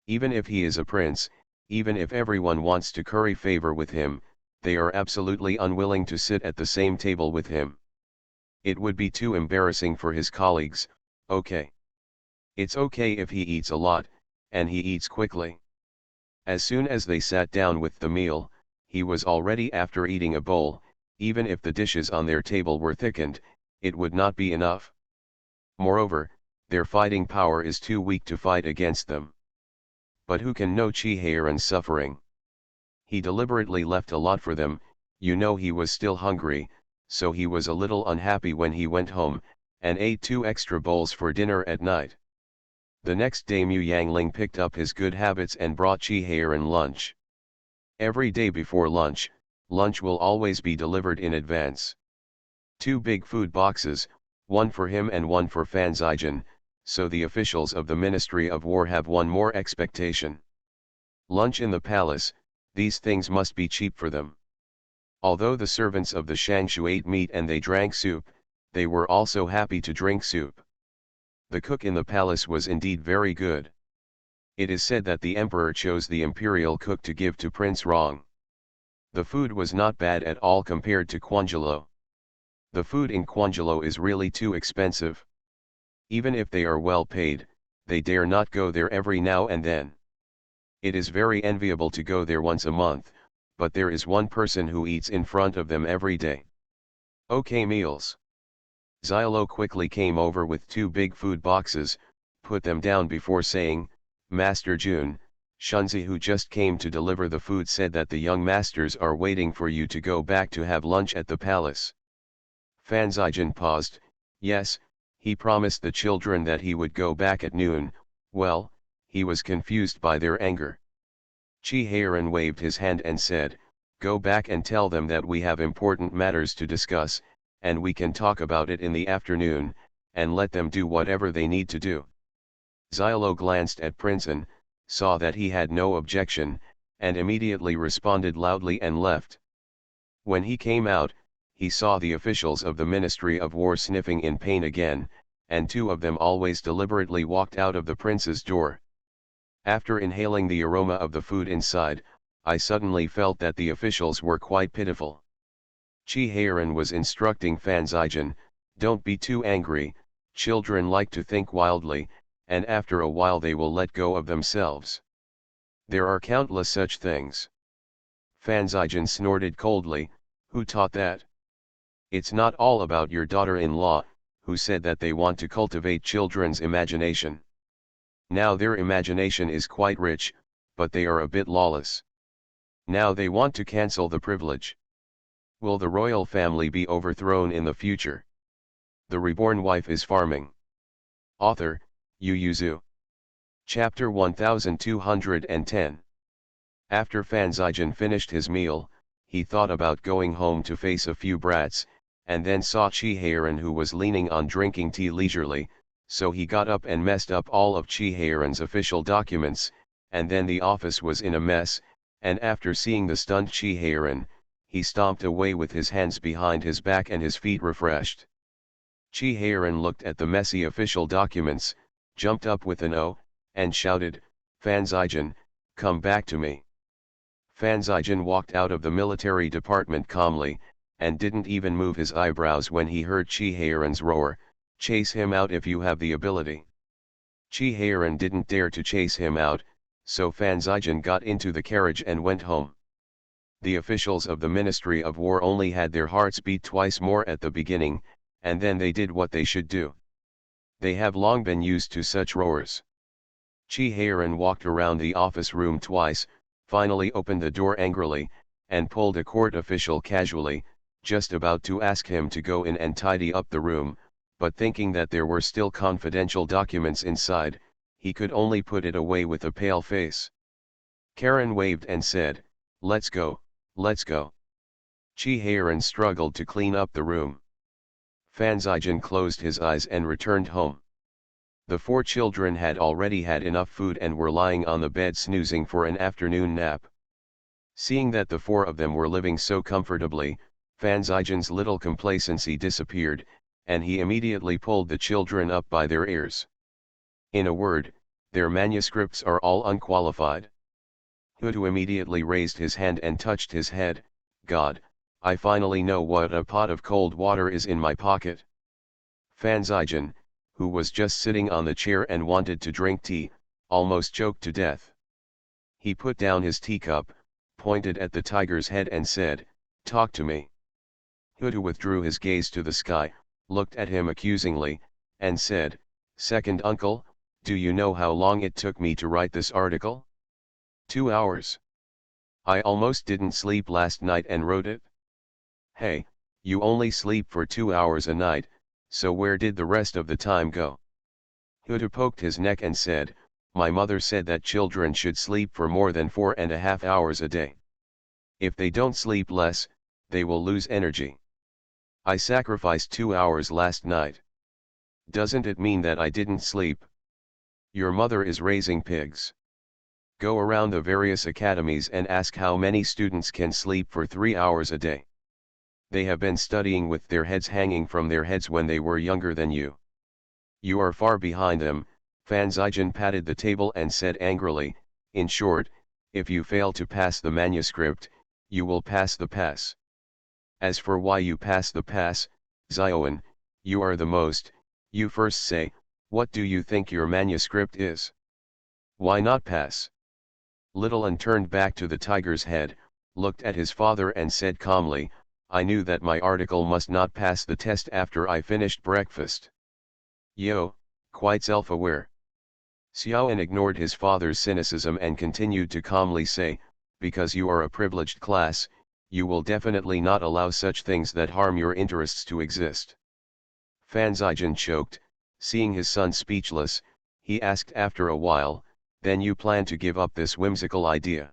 A: Even if he is a prince, even if everyone wants to curry favor with him, they are absolutely unwilling to sit at the same table with him. It would be too embarrassing for his colleagues. Okay. It's okay if he eats a lot, and he eats quickly. As soon as they sat down with the meal, he was already after eating a bowl. Even if the dishes on their table were thickened, it would not be enough. Moreover, their fighting power is too weak to fight against them. But who can know Chi Heiran's suffering? He deliberately left a lot for them, you know he was still hungry, so he was a little unhappy when he went home, and ate 2 extra bowls for dinner at night. The next day Mu Yangling picked up his good habits and brought Chi Heiran lunch. Every day before lunch, lunch will always be delivered in advance. 2 big food boxes, one for him and one for Fan Zijin, so the officials of the Ministry of War have one more expectation. Lunch in the palace, these things must be cheap for them. Although the servants of the Shangshu ate meat and they drank soup, they were also happy to drink soup. The cook in the palace was indeed very good. It is said that the emperor chose the imperial cook to give to Prince Rong. The food was not bad at all compared to Quanjalo. The food in Quanjalo is really too expensive. Even if they are well paid, they dare not go there every now and then. It is very enviable to go there once a month, but there is one person who eats in front of them every day. Okay, meals. Xiaolo quickly came over with 2 big food boxes, put them down before saying, Master Jun, Shunzi who just came to deliver the food said that the young masters are waiting for you to go back to have lunch at the palace. Fan Zijin paused. Yes, he promised the children that he would go back at noon. Well, he was confused by their anger. Chi Heiran waved his hand and said, go back and tell them that we have important matters to discuss, and we can talk about it in the afternoon, and let them do whatever they need to do. Xiaolo glanced at Princeton, saw that he had no objection, and immediately responded loudly and left. When he came out, he saw the officials of the Ministry of War sniffing in pain again, and 2 of them always deliberately walked out of the prince's door. After inhaling the aroma of the food inside, I suddenly felt that the officials were quite pitiful. Chi Heiran was instructing Fan Zijin, don't be too angry, children like to think wildly, and after a while they will let go of themselves. There are countless such things. Fan Zijin snorted coldly, who taught that? It's not all about your daughter-in-law, who said that they want to cultivate children's imagination. Now their imagination is quite rich, but they are a bit lawless. Now they want to cancel the privilege. Will the royal family be overthrown in the future? The reborn wife is farming. Author, Yu Yuzu. Chapter 1210. After Fan Zijin finished his meal, he thought about going home to face a few brats, and then saw Chi Heiran who was leaning on drinking tea leisurely, so he got up and messed up all of Chi Heiran's official documents, and then the office was in a mess, and after seeing the stunned Chi Heiran, he stomped away with his hands behind his back and his feet refreshed. Chi Heiran looked at the messy official documents, jumped up with an "Oh," and shouted, Fan Zijin, come back to me. Fan Zijin walked out of the military department calmly, and didn't even move his eyebrows when he heard Chi Heiran's roar, chase him out if you have the ability. Chi Heiran didn't dare to chase him out, so Fan Zijin got into the carriage and went home. The officials of the Ministry of War only had their hearts beat twice more at the beginning, and then they did what they should do. They have long been used to such roars. Chi Heiran walked around the office room twice, finally opened the door angrily, and pulled a court official casually, just about to ask him to go in and tidy up the room, but thinking that there were still confidential documents inside, he could only put it away with a pale face. Karen waved and said, let's go, let's go. Chi Heiran struggled to clean up the room. Fan Zijin closed his eyes and returned home. The 4 children had already had enough food and were lying on the bed snoozing for an afternoon nap. Seeing that the 4 of them were living so comfortably, Fan Zijin's little complacency disappeared, and he immediately pulled the children up by their ears. In a word, their manuscripts are all unqualified. Hutu immediately raised his hand and touched his head. God, I finally know what a pot of cold water is in my pocket. Fan Zijin, who was just sitting on the chair and wanted to drink tea, almost choked to death. He put down his teacup, pointed at the tiger's head and said, talk to me. Hutu withdrew his gaze to the sky, looked at him accusingly, and said, second uncle, do you know how long it took me to write this article? 2 hours. I almost didn't sleep last night and wrote it. Hey, You only sleep for 2 hours a night, so where did the rest of the time go? Huda poked his neck and said, my mother said that children should sleep for more than 4.5 hours a day. If they don't sleep less, they will lose energy. I sacrificed 2 hours last night. Doesn't it mean that I didn't sleep? Your mother is raising pigs. Go around the various academies and ask how many students can sleep for 3 hours a day. They have been studying with their heads hanging from their heads when they were younger than you. You are far behind them. Fan Zijin patted the table and said angrily, in short, if you fail to pass the manuscript, you will pass the pass. As for why you pass the pass, Zioan, you are the most, you first say, what do you think your manuscript is? Why not pass? Little An turned back to the tiger's head, looked at his father and said calmly, I knew that my article must not pass the test after I finished breakfast. Yo, quite self-aware. Xiaoan ignored his father's cynicism and continued to calmly say, because you are a privileged class, you will definitely not allow such things that harm your interests to exist. Fan Zijin choked, seeing his son speechless, he asked after a while, then you plan to give up this whimsical idea?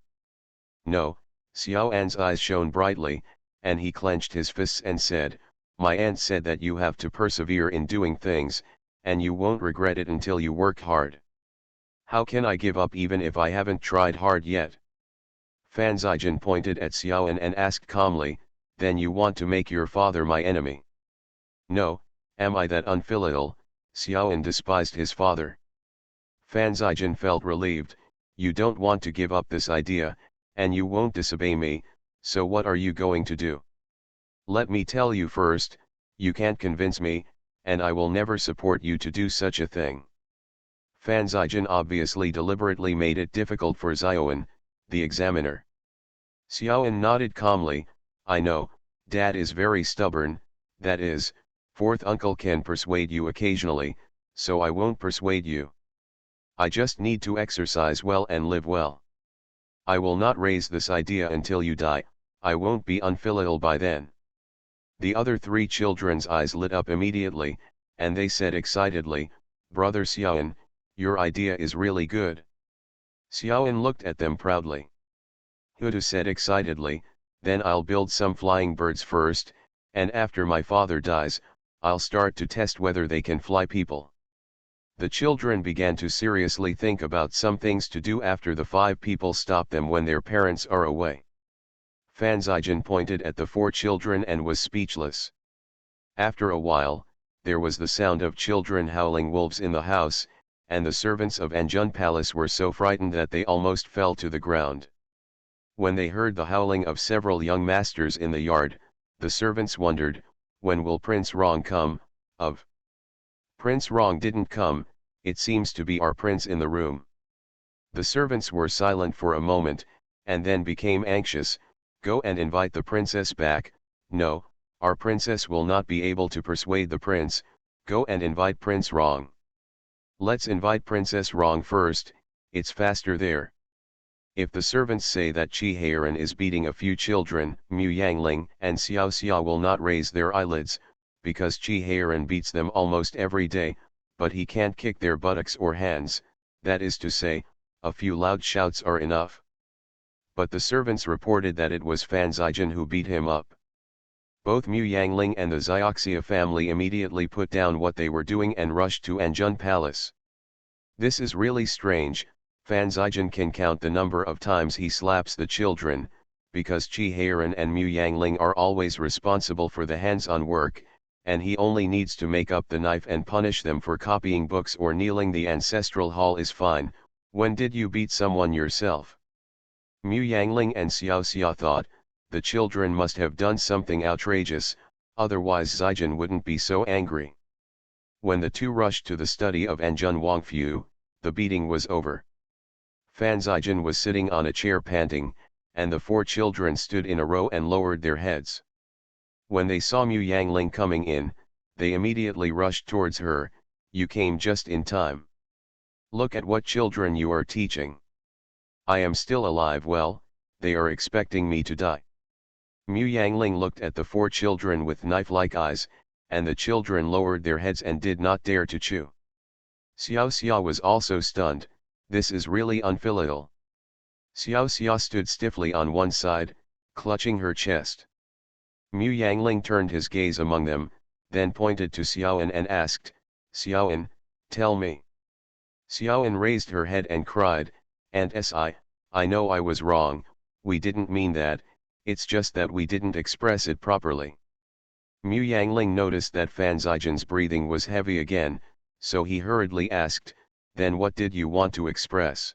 A: No, Xiaoan's eyes shone brightly, and he clenched his fists and said, my aunt said that you have to persevere in doing things, and you won't regret it until you work hard. How can I give up even if I haven't tried hard yet? Fan Zijin pointed at Xiaoan and asked calmly, then you want to make your father my enemy? No, am I that unfilial? Xiaoan despised his father. Fan Zijin felt relieved, you don't want to give up this idea, and you won't disobey me, so what are you going to do? Let me tell you first, you can't convince me, and I will never support you to do such a thing. Fan Zijin obviously deliberately made it difficult for Zioan, the examiner. Xiaoan nodded calmly, I know, Dad is very stubborn, that is, fourth uncle can persuade you occasionally, so I won't persuade you. I just need to exercise well and live well. I will not raise this idea until you die, I won't be unfilial by then. The other three children's eyes lit up immediately, and they said excitedly, Brother Xiaoan, your idea is really good. Xiaoan looked at them proudly. Huda said excitedly, then I'll build some flying birds first, and after my father dies, I'll start to test whether they can fly people. The children began to seriously think about some things to do after the 5 people stop them when their parents are away. Fan Zijin pointed at the 4 children and was speechless. After a while, there was the sound of children howling wolves in the house, and the servants of Anjun Palace were so frightened that they almost fell to the ground. When they heard the howling of several young masters in the yard, the servants wondered, when will Prince Rong come? Prince Rong didn't come, it seems to be our prince in the room. The servants were silent for a moment, and then became anxious, go and invite the princess back, no, our princess will not be able to persuade the prince, go and invite Prince Rong. Let's invite Princess Rong first, it's faster there. If the servants say that Qi Heiran is beating a few children, Mu Yangling and Xiao Xia will not raise their eyelids, because Qi Heiran beats them almost every day, but he can't kick their buttocks or hands, that is to say, a few loud shouts are enough. But the servants reported that it was Fan Zijin who beat him up. Both Mu Yangling and the Xioxia family immediately put down what they were doing and rushed to Anjun Palace. This is really strange, Fan Zijin can count the number of times he slaps the children, because Qi Heiran and Mu Yangling are always responsible for the hands-on work, and he only needs to make up the knife and punish them for copying books or kneeling the ancestral hall is fine. When did you beat someone yourself? Mu Yangling and Xiao Xia thought, the children must have done something outrageous, otherwise Zijin wouldn't be so angry. When the two rushed to the study of Anjun Wangfu, the beating was over. Fan Zijin was sitting on a chair panting, and the 4 children stood in a row and lowered their heads. When they saw Mu Yangling coming in, they immediately rushed towards her, you came just in time. Look at what children you are teaching. I am still alive, well, they are expecting me to die. Mu Yangling looked at the four children with knife-like eyes, and the children lowered their heads and did not dare to chew. Xiao Xia was also stunned. This is really unfilial. Xiao Xia stood stiffly on one side, clutching her chest. Mu Yangling turned his gaze among them, then pointed to Xiaoan and asked, "Xiaoan, tell me." Xiaoan raised her head and cried, "Aunt Si, I know I was wrong, we didn't mean that, it's just that we didn't express it properly." Mu Yangling noticed that Fan Zijian's breathing was heavy again, so he hurriedly asked, "Then what did you want to express?"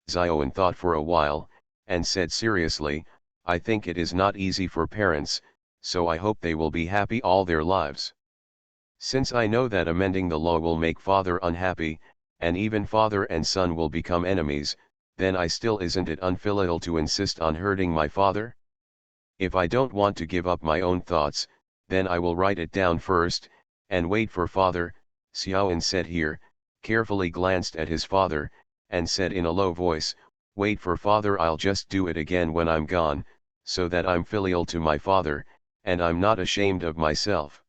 A: Xiaoan thought for a while, and said seriously, "I think it is not easy for parents, so I hope they will be happy all their lives. Since I know that amending the law will make father unhappy, and even father and son will become enemies, then isn't it unfilial to insist on hurting my father? If I don't want to give up my own thoughts, then I will write it down first, and wait for father." Xiaoan said here, carefully glanced at his father, and said in a low voice, "Wait for father, I'll just do it again when I'm gone, so that I'm filial to my father, and I'm not ashamed of myself."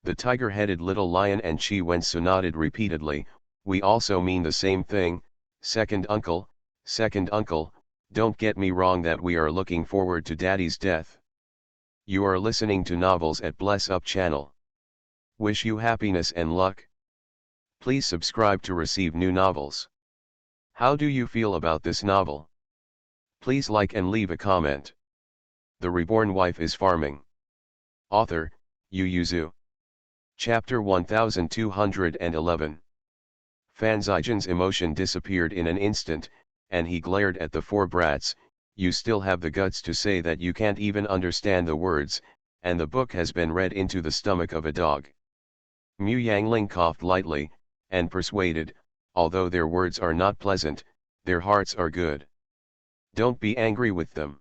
A: The tiger-headed little lion and Chi Wensu nodded repeatedly. "We also mean the same thing, second uncle, don't get me wrong that we are looking forward to daddy's death." You are listening to Novels at Bless Up channel. Wish you happiness and luck. Please subscribe to receive new novels. How do you feel about this novel? Please like and leave a comment. The Reborn Wife is Farming. Author, Yu Yuzu. Chapter 1211. Fan Zijian's emotion disappeared in an instant, and he glared at the four brats. "You still have the guts to say that you can't even understand the words, and the book has been read into the stomach of a dog." Mu Yangling coughed lightly, and persuaded, "Although their words are not pleasant, their hearts are good. Don't be angry with them."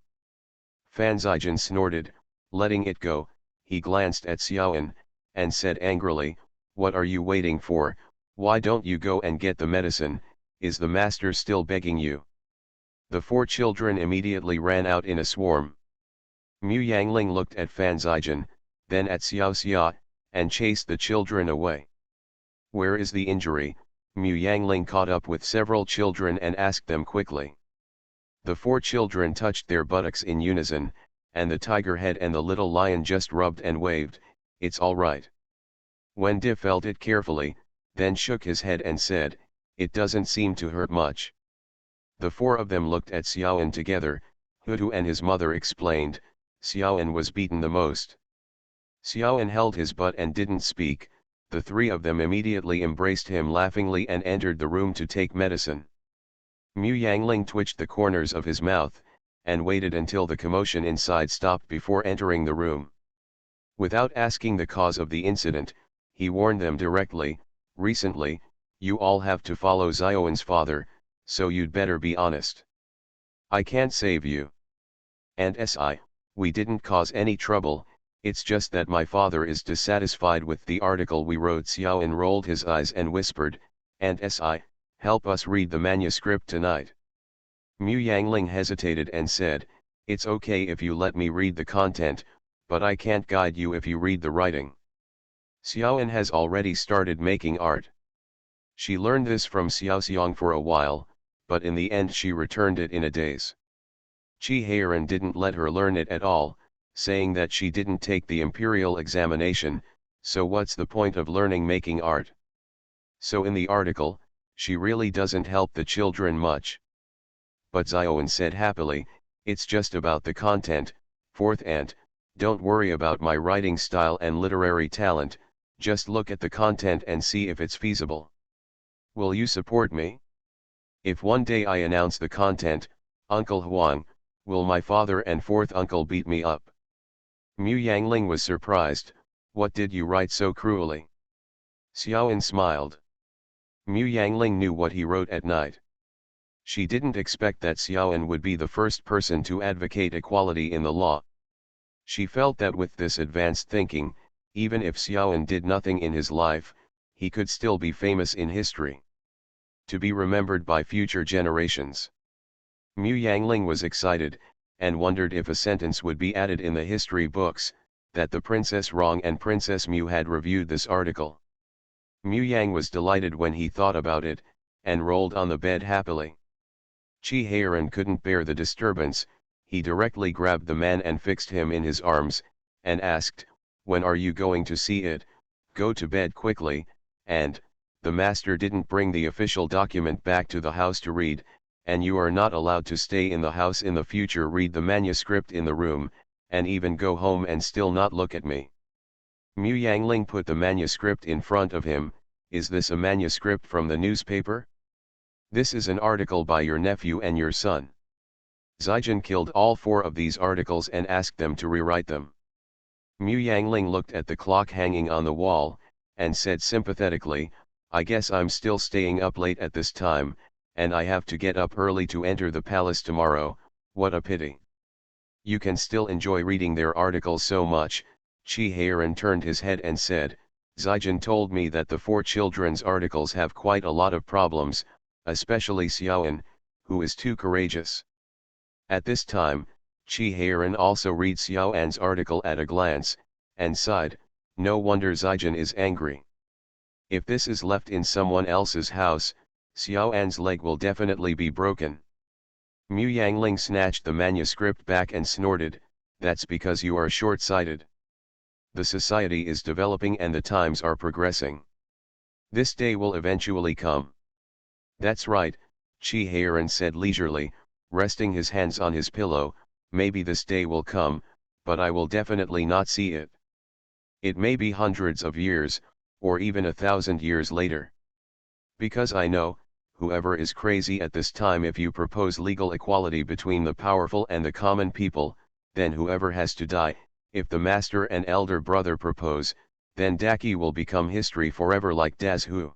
A: Fan Zijian snorted, letting it go. He glanced at Xiaoan, and said angrily, "What are you waiting for? Why don't you go and get the medicine? Is the master still begging you?" The four children immediately ran out in a swarm. Mu Yangling looked at Fan Zijian, then at Xiao Xia, and chased the children away. "Where is the injury?" Mu Yangling caught up with several children and asked them quickly. The four children touched their buttocks in unison, and the tiger head and the little lion just rubbed and waved, "It's all right." Wende felt it carefully, then shook his head and said, "It doesn't seem to hurt much." The four of them looked at Xiaoan together. Hutu and his mother explained, "Xiaoan was beaten the most." Xiaoan held his butt and didn't speak. The three of them immediately embraced him laughingly and entered the room to take medicine. Mu Yangling twitched the corners of his mouth, and waited until the commotion inside stopped before entering the room. Without asking the cause of the incident, he warned them directly, "Recently, you all have to follow Xiaoan's father, so you'd better be honest. I can't save you. And we didn't cause any trouble, it's just that my father is dissatisfied with the article we wrote." Xiaoan rolled his eyes and whispered, "And help us read the manuscript tonight." Mu Yangling hesitated and said, "It's okay if you let me read the content, but I can't guide you if you read the writing." Xiaoan has already started making art. She learned this from Xiaoxiang for a while, but in the end she returned it in a daze. Qi Heiran didn't let her learn it at all, saying that she didn't take the imperial examination, so what's the point of learning making art? So in the article, she really doesn't help the children much. But Xiaoan said happily, "It's just about the content, fourth aunt, don't worry about my writing style and literary talent, just look at the content and see if it's feasible. Will you support me? If one day I announce the content, Uncle Huang, will my father and fourth uncle beat me up?" Mu Yangling was surprised. "What did you write so cruelly?" Xiaoan smiled. Mu Yangling knew what he wrote at night. She didn't expect that Xiaoan would be the first person to advocate equality in the law. She felt that with this advanced thinking, even if Xiaoan did nothing in his life, he could still be famous in history, to be remembered by future generations. Mu Yangling was excited, and wondered if a sentence would be added in the history books, that the Princess Rong and Princess Mu had reviewed this article. Mu Yang was delighted when he thought about it, and rolled on the bed happily. Chi Heiran couldn't bear the disturbance. He directly grabbed the man and fixed him in his arms, and asked, "When are you going to see it? Go to bed quickly." And, "The master didn't bring the official document back to the house to read, and you are not allowed to stay in the house in the future. Read the manuscript in the room, and even go home and still not look at me." Mu Yangling put the manuscript in front of him. "Is this a manuscript from the newspaper? This is an article by your nephew and your son. Zijin killed all 4 of these articles and asked them to rewrite them." Mu Yangling looked at the clock hanging on the wall, and said sympathetically, "I guess I'm still staying up late at this time, and I have to get up early to enter the palace tomorrow. What a pity." "You can still enjoy reading their articles so much." Chi Heiran turned his head and said, "Zijin told me that the 4 children's articles have quite a lot of problems, especially Xiaoan, who is too courageous." At this time, Chi Heiran also read Xiaoan's article at a glance, and sighed, "No wonder Zijin is angry. If this is left in someone else's house, Xiaoan's leg will definitely be broken." Mu Yangling snatched the manuscript back and snorted, "That's because you are short-sighted. The society is developing and the times are progressing. This day will eventually come." "That's right," Chi Heiran said leisurely, resting his hands on his pillow, "Maybe this day will come, but I will definitely not see it. It may be hundreds of years, or even 1,000 years later. Because I know, whoever is crazy at this time, if you propose legal equality between the powerful and the common people, then whoever has to die. If the master and elder brother propose, then Daki will become history forever like Das Hu."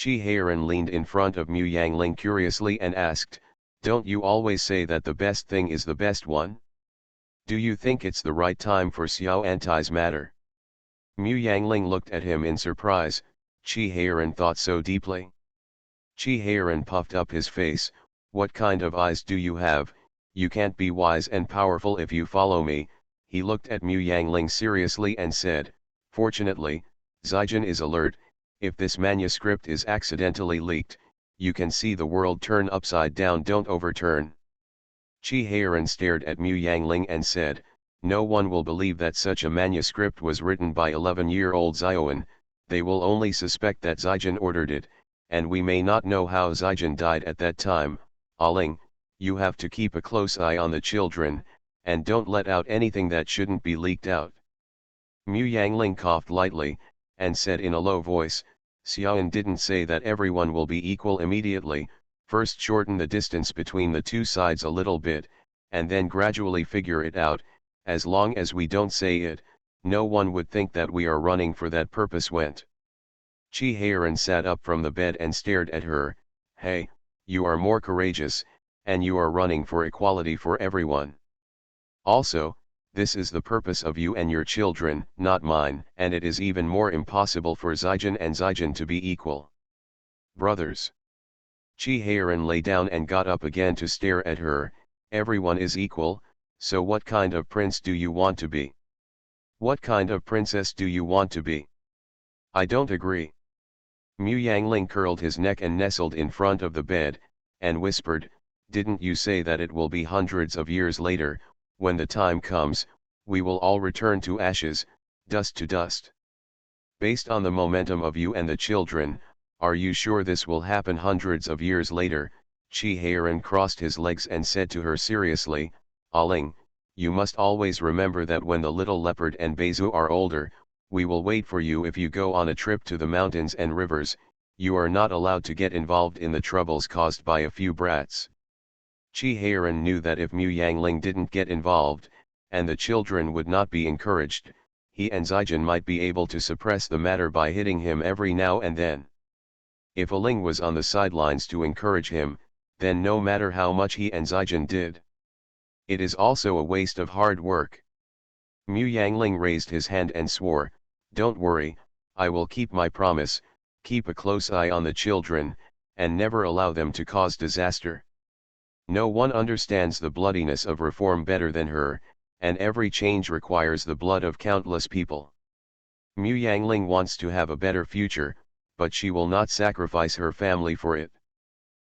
A: Chi Heiran leaned in front of Mu Yangling curiously and asked, "Don't you always say that the best thing is the best one? Do you think it's the right time for AncientTimes matter?" Mu Yangling looked at him in surprise. Chi Heiran thought so deeply. Chi Heiran puffed up his face. "What kind of eyes do you have? You can't be wise and powerful if you follow me." He looked at Mu Yangling seriously and said, "Fortunately, Zijin is alert. If this manuscript is accidentally leaked, you can see the world turn upside down. Don't overturn." Chi Heiran stared at Mu Yangling and said, "No one will believe that such a manuscript was written by 11-year-old Xiaoan. They will only suspect that Zijin ordered it, and we may not know how Zijin died at that time. Aling, you have to keep a close eye on the children, and don't let out anything that shouldn't be leaked out." Mu Yangling coughed lightly, and said in a low voice, "Xiaoan didn't say that everyone will be equal immediately. First shorten the distance between the 2 sides a little bit, and then gradually figure it out. As long as we don't say it, no one would think that we are running for that purpose." Went. Chi Heiran sat up from the bed and stared at her. "Hey, you are more courageous, and you are running for equality for everyone. Also, this is the purpose of you and your children, not mine, and it is even more impossible for Zijin and Zijin to be equal brothers." Chi Heiran lay down and got up again to stare at her. "Everyone is equal, so what kind of prince do you want to be? What kind of princess do you want to be? I don't agree." Mu Yangling curled his neck and nestled in front of the bed, and whispered, "Didn't you say that it will be hundreds of years later? When the time comes, we will all return to ashes, dust to dust. Based on the momentum of you and the children, are you sure this will happen hundreds of years later?" Chi Heiran crossed his legs and said to her seriously, "Aling, you must always remember that when the little leopard and Beizu are older, we will wait for you. If you go on a trip to the mountains and rivers, you are not allowed to get involved in the troubles caused by a few brats." Chi Heiran knew that if Mu Yangling didn't get involved, and the children would not be encouraged, he and Zijin might be able to suppress the matter by hitting him every now and then. If Aling was on the sidelines to encourage him, then no matter how much he and Zijin did, it is also a waste of hard work. Mu Yangling raised his hand and swore, "Don't worry, I will keep my promise, keep a close eye on the children, and never allow them to cause disaster." No one understands the bloodiness of reform better than her, and every change requires the blood of countless people. Mu Yangling wants to have a better future, but she will not sacrifice her family for it.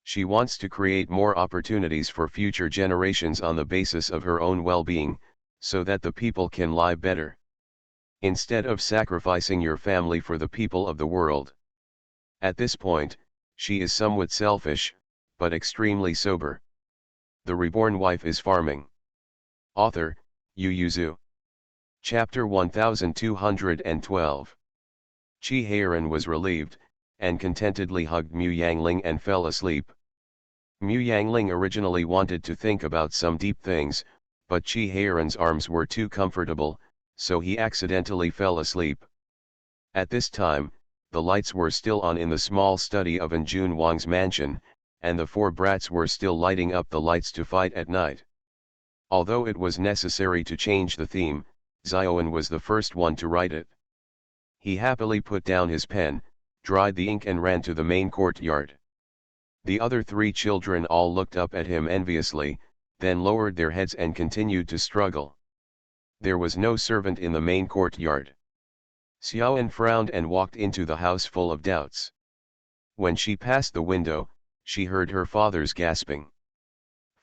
A: She wants to create more opportunities for future generations on the basis of her own well-being, so that the people can live better. Instead of sacrificing your family for the people of the world. At this point, she is somewhat selfish, but extremely sober. The Reborn Wife is Farming. Author, Yu Yuzu. Chapter 1212. Chi Heiran was relieved, and contentedly hugged Mu Yangling and fell asleep. Mu Yangling originally wanted to think about some deep things, but Chi Heiran's arms were too comfortable, so he accidentally fell asleep. At this time, the lights were still on in the small study of Anjun Wang's mansion, and the four brats were still lighting up the lights to fight at night. Although it was necessary to change the theme, Xiaoan was the first one to write it. He happily put down his pen, dried the ink and ran to the main courtyard. The other three children all looked up at him enviously, then lowered their heads and continued to struggle. There was no servant in the main courtyard. Xiaoan frowned and walked into the house full of doubts. When she passed the window, she heard her father's gasping.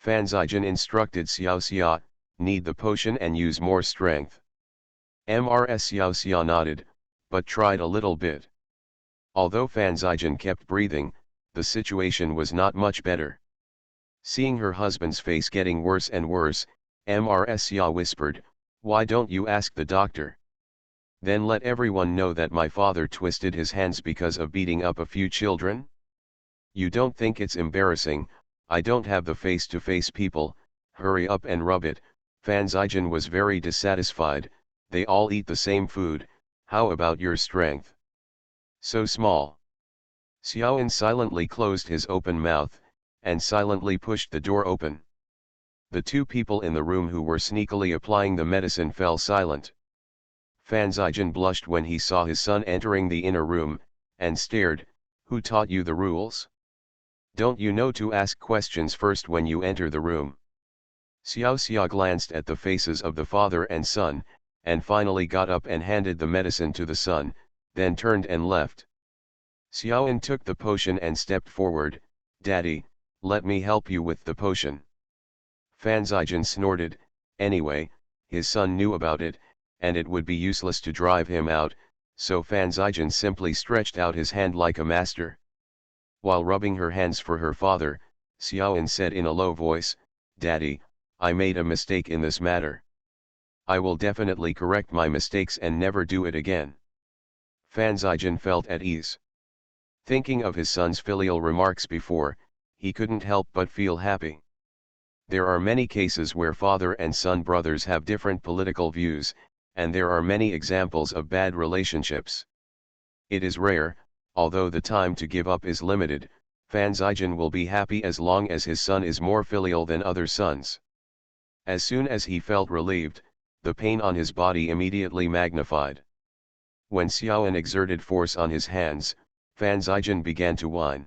A: Fan Zijin instructed Xiao Xia, knead the potion and use more strength. Mrs. Xiao Xia nodded, but tried a little bit. Although Fan Zijin kept breathing, the situation was not much better. Seeing her husband's face getting worse and worse, Mrs. Xia whispered, "Why don't you ask the doctor? Then let everyone know that my father twisted his hands because of beating up a few children? You don't think it's embarrassing? I don't have the face-to-face people, hurry up and rub it." Fan Zijin was very dissatisfied. "They all eat the same food, how about your strength? So small." Xiaoan silently closed his open mouth, and silently pushed the door open. The two people in the room who were sneakily applying the medicine fell silent. Fan Zijin blushed when he saw his son entering the inner room, and stared, "Who taught you the rules? Don't you know to ask questions first when you enter the room?" Xiao Xia glanced at the faces of the father and son, and finally got up and handed the medicine to the son, then turned and left. Xiaoan took the potion and stepped forward. "Daddy, let me help you with the potion." Fan Zijin snorted. Anyway, his son knew about it, and it would be useless to drive him out, so Fan Zijin simply stretched out his hand like a master. While rubbing her hands for her father, Xiaoan said in a low voice, "Daddy, I made a mistake in this matter. I will definitely correct my mistakes and never do it again." Fan Zijin felt at ease. Thinking of his son's filial remarks before, he couldn't help but feel happy. There are many cases where father and son brothers have different political views, and there are many examples of bad relationships. It is rare, although the time to give up is limited. Fan Zijin will be happy as long as his son is more filial than other sons. As soon as he felt relieved, the pain on his body immediately magnified. When Xiaoan exerted force on his hands, Fan Zijin began to whine.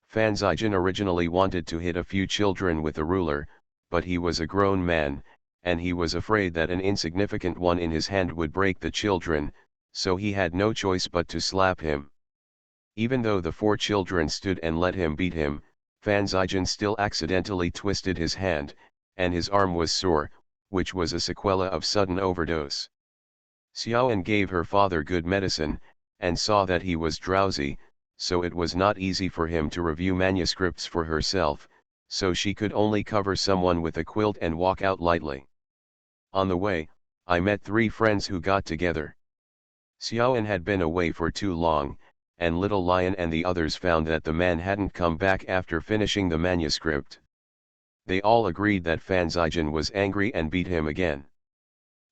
A: Fan Zijin originally wanted to hit a few children with a ruler, but he was a grown man, and he was afraid that an insignificant one in his hand would break the children, so he had no choice but to slap him. Even though the four children stood and let him beat him, Fan Zijin still accidentally twisted his hand, and his arm was sore, which was a sequela of sudden overdose. Xiaoan gave her father good medicine, and saw that he was drowsy, so it was not easy for him to review manuscripts for herself, so she could only cover someone with a quilt and walk out lightly. On the way, I met 3 friends who got together. Xiaoan had been away for too long, and Little Lion and the others found that the man hadn't come back after finishing the manuscript. They all agreed that Fan Zijin was angry and beat him again.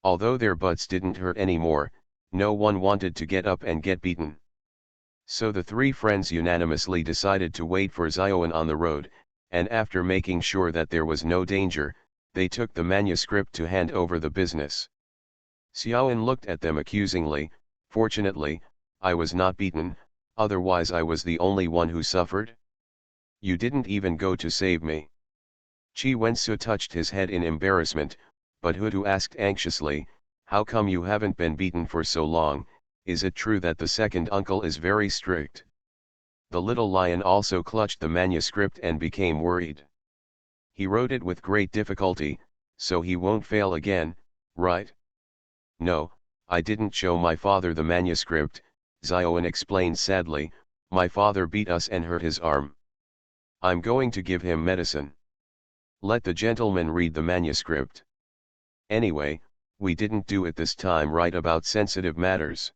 A: Although their butts didn't hurt anymore, no one wanted to get up and get beaten. So the 3 friends unanimously decided to wait for Xiaoan on the road, and after making sure that there was no danger, they took the manuscript to hand over the business. Xiaoan looked at them accusingly. "Fortunately, I was not beaten, otherwise I was the only one who suffered. You didn't even go to save me." Chi Wensu touched his head in embarrassment, but Hudu asked anxiously, how come you haven't been beaten for so long? Is it true that the second uncle is very strict? The little lion also clutched the manuscript and became worried. He wrote it with great difficulty, so he won't fail again, right? No, I didn't show my father the manuscript, Zioan explained sadly. My father beat us and hurt his arm. I'm going to give him medicine. Let the gentleman read the manuscript. Anyway, we didn't do it this time right about sensitive matters.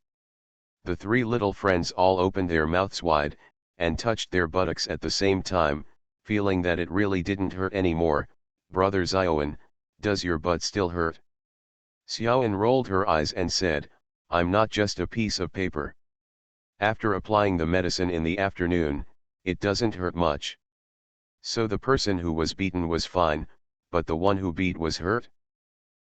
A: The three little friends all opened their mouths wide, and touched their buttocks at the same time, feeling that it really didn't hurt anymore. Brother Zioan, does your butt still hurt? Xiaoan rolled her eyes and said, I'm not just a piece of paper. After applying the medicine in the afternoon, it doesn't hurt much. So the person who was beaten was fine, but the one who beat was hurt?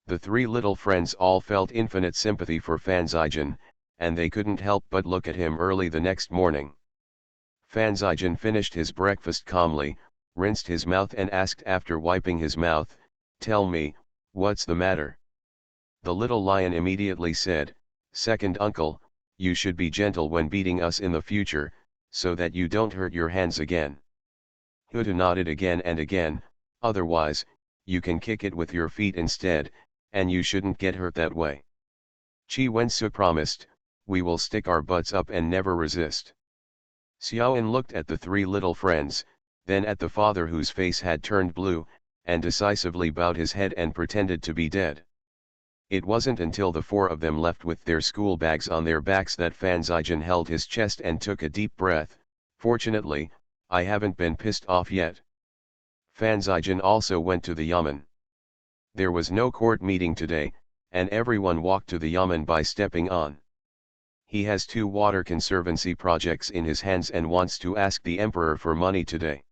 A: The three little friends all felt infinite sympathy for Fan Zijian, and they couldn't help but look at him early the next morning. Fan Zijian finished his breakfast calmly, rinsed his mouth and asked after wiping his mouth, tell me, what's the matter? The little lion immediately said, second uncle, you should be gentle when beating us in the future, so that you don't hurt your hands again. Huda nodded again and again, otherwise, you can kick it with your feet instead, and you shouldn't get hurt that way. Chi Wensu promised, we will stick our butts up and never resist. Xiaoan looked at the three little friends, then at the father whose face had turned blue, and decisively bowed his head and pretended to be dead. It wasn't until the four of them left with their school bags on their backs that Fan Zijian held his chest and took a deep breath. Fortunately, I haven't been pissed off yet. Fan Zijian also went to the yamen. There was no court meeting today, and everyone walked to the yamen by stepping on. He has 2 water conservancy projects in his hands and wants to ask the emperor for money today.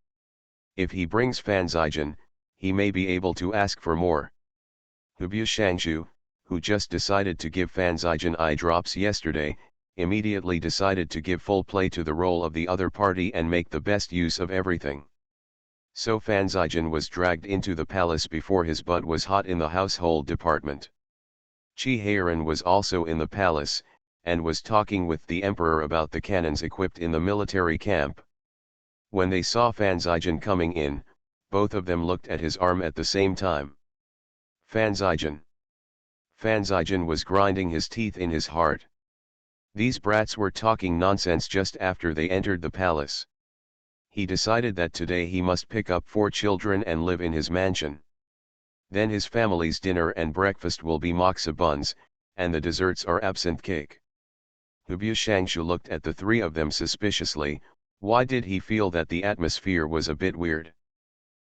A: If he brings Fan Zijian, he may be able to ask for more. Hubu Shangshu, who just decided to give Fan Zijian eye drops yesterday, immediately decided to give full play to the role of the other party and make the best use of everything. So Fan Zijian was dragged into the palace before his butt was hot in the household department. Chi Heiran was also in the palace, and was talking with the emperor about the cannons equipped in the military camp. When they saw Fan Zijian coming in, both of them looked at his arm at the same time. Fan Zijian. Fan Zijian was grinding his teeth in his heart. These brats were talking nonsense just after they entered the palace. He decided that today he must pick up 4 children and live in his mansion. Then his family's dinner and breakfast will be moxa buns, and the desserts are absinthe cake. Hubu Shangshu looked at the 3 of them suspiciously. Why did he feel that the atmosphere was a bit weird?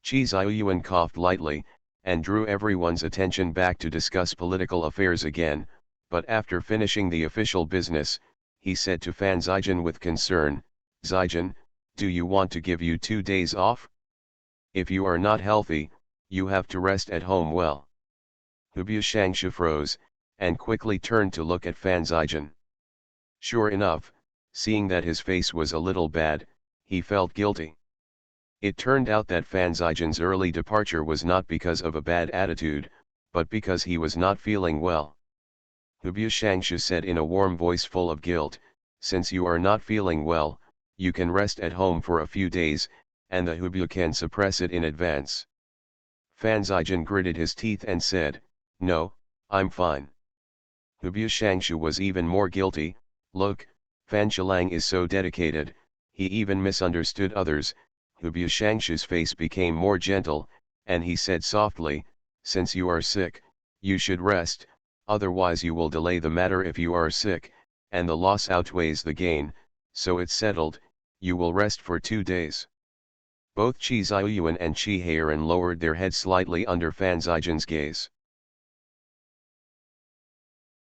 A: Chi Ziyuan coughed lightly, and drew everyone's attention back to discuss political affairs again, but after finishing the official business, he said to Fan Zijian with concern, Zijian, do you want to give you 2 days off? If you are not healthy, you have to rest at home well. Hubu Shangshu froze, and quickly turned to look at Fan Zijian. Sure enough, seeing that his face was a little bad, he felt guilty. It turned out that Fan Zijian's early departure was not because of a bad attitude, but because he was not feeling well. Hubu Shangshu said in a warm voice full of guilt, since you are not feeling well, you can rest at home for a few days, and the Hubu can suppress it in advance. Fan Zijian gritted his teeth and said, no, I'm fine. Hubu Shangshu was even more guilty. Look, Fan Shilang is so dedicated, he even misunderstood others. Hubu Shangshu's face became more gentle, and he said softly, since you are sick, you should rest, otherwise you will delay the matter if you are sick, and the loss outweighs the gain, so it's settled, you will rest for 2 days. Both Chi Ziyuan and Chi Heiran lowered their heads slightly under Fan Zijian's gaze.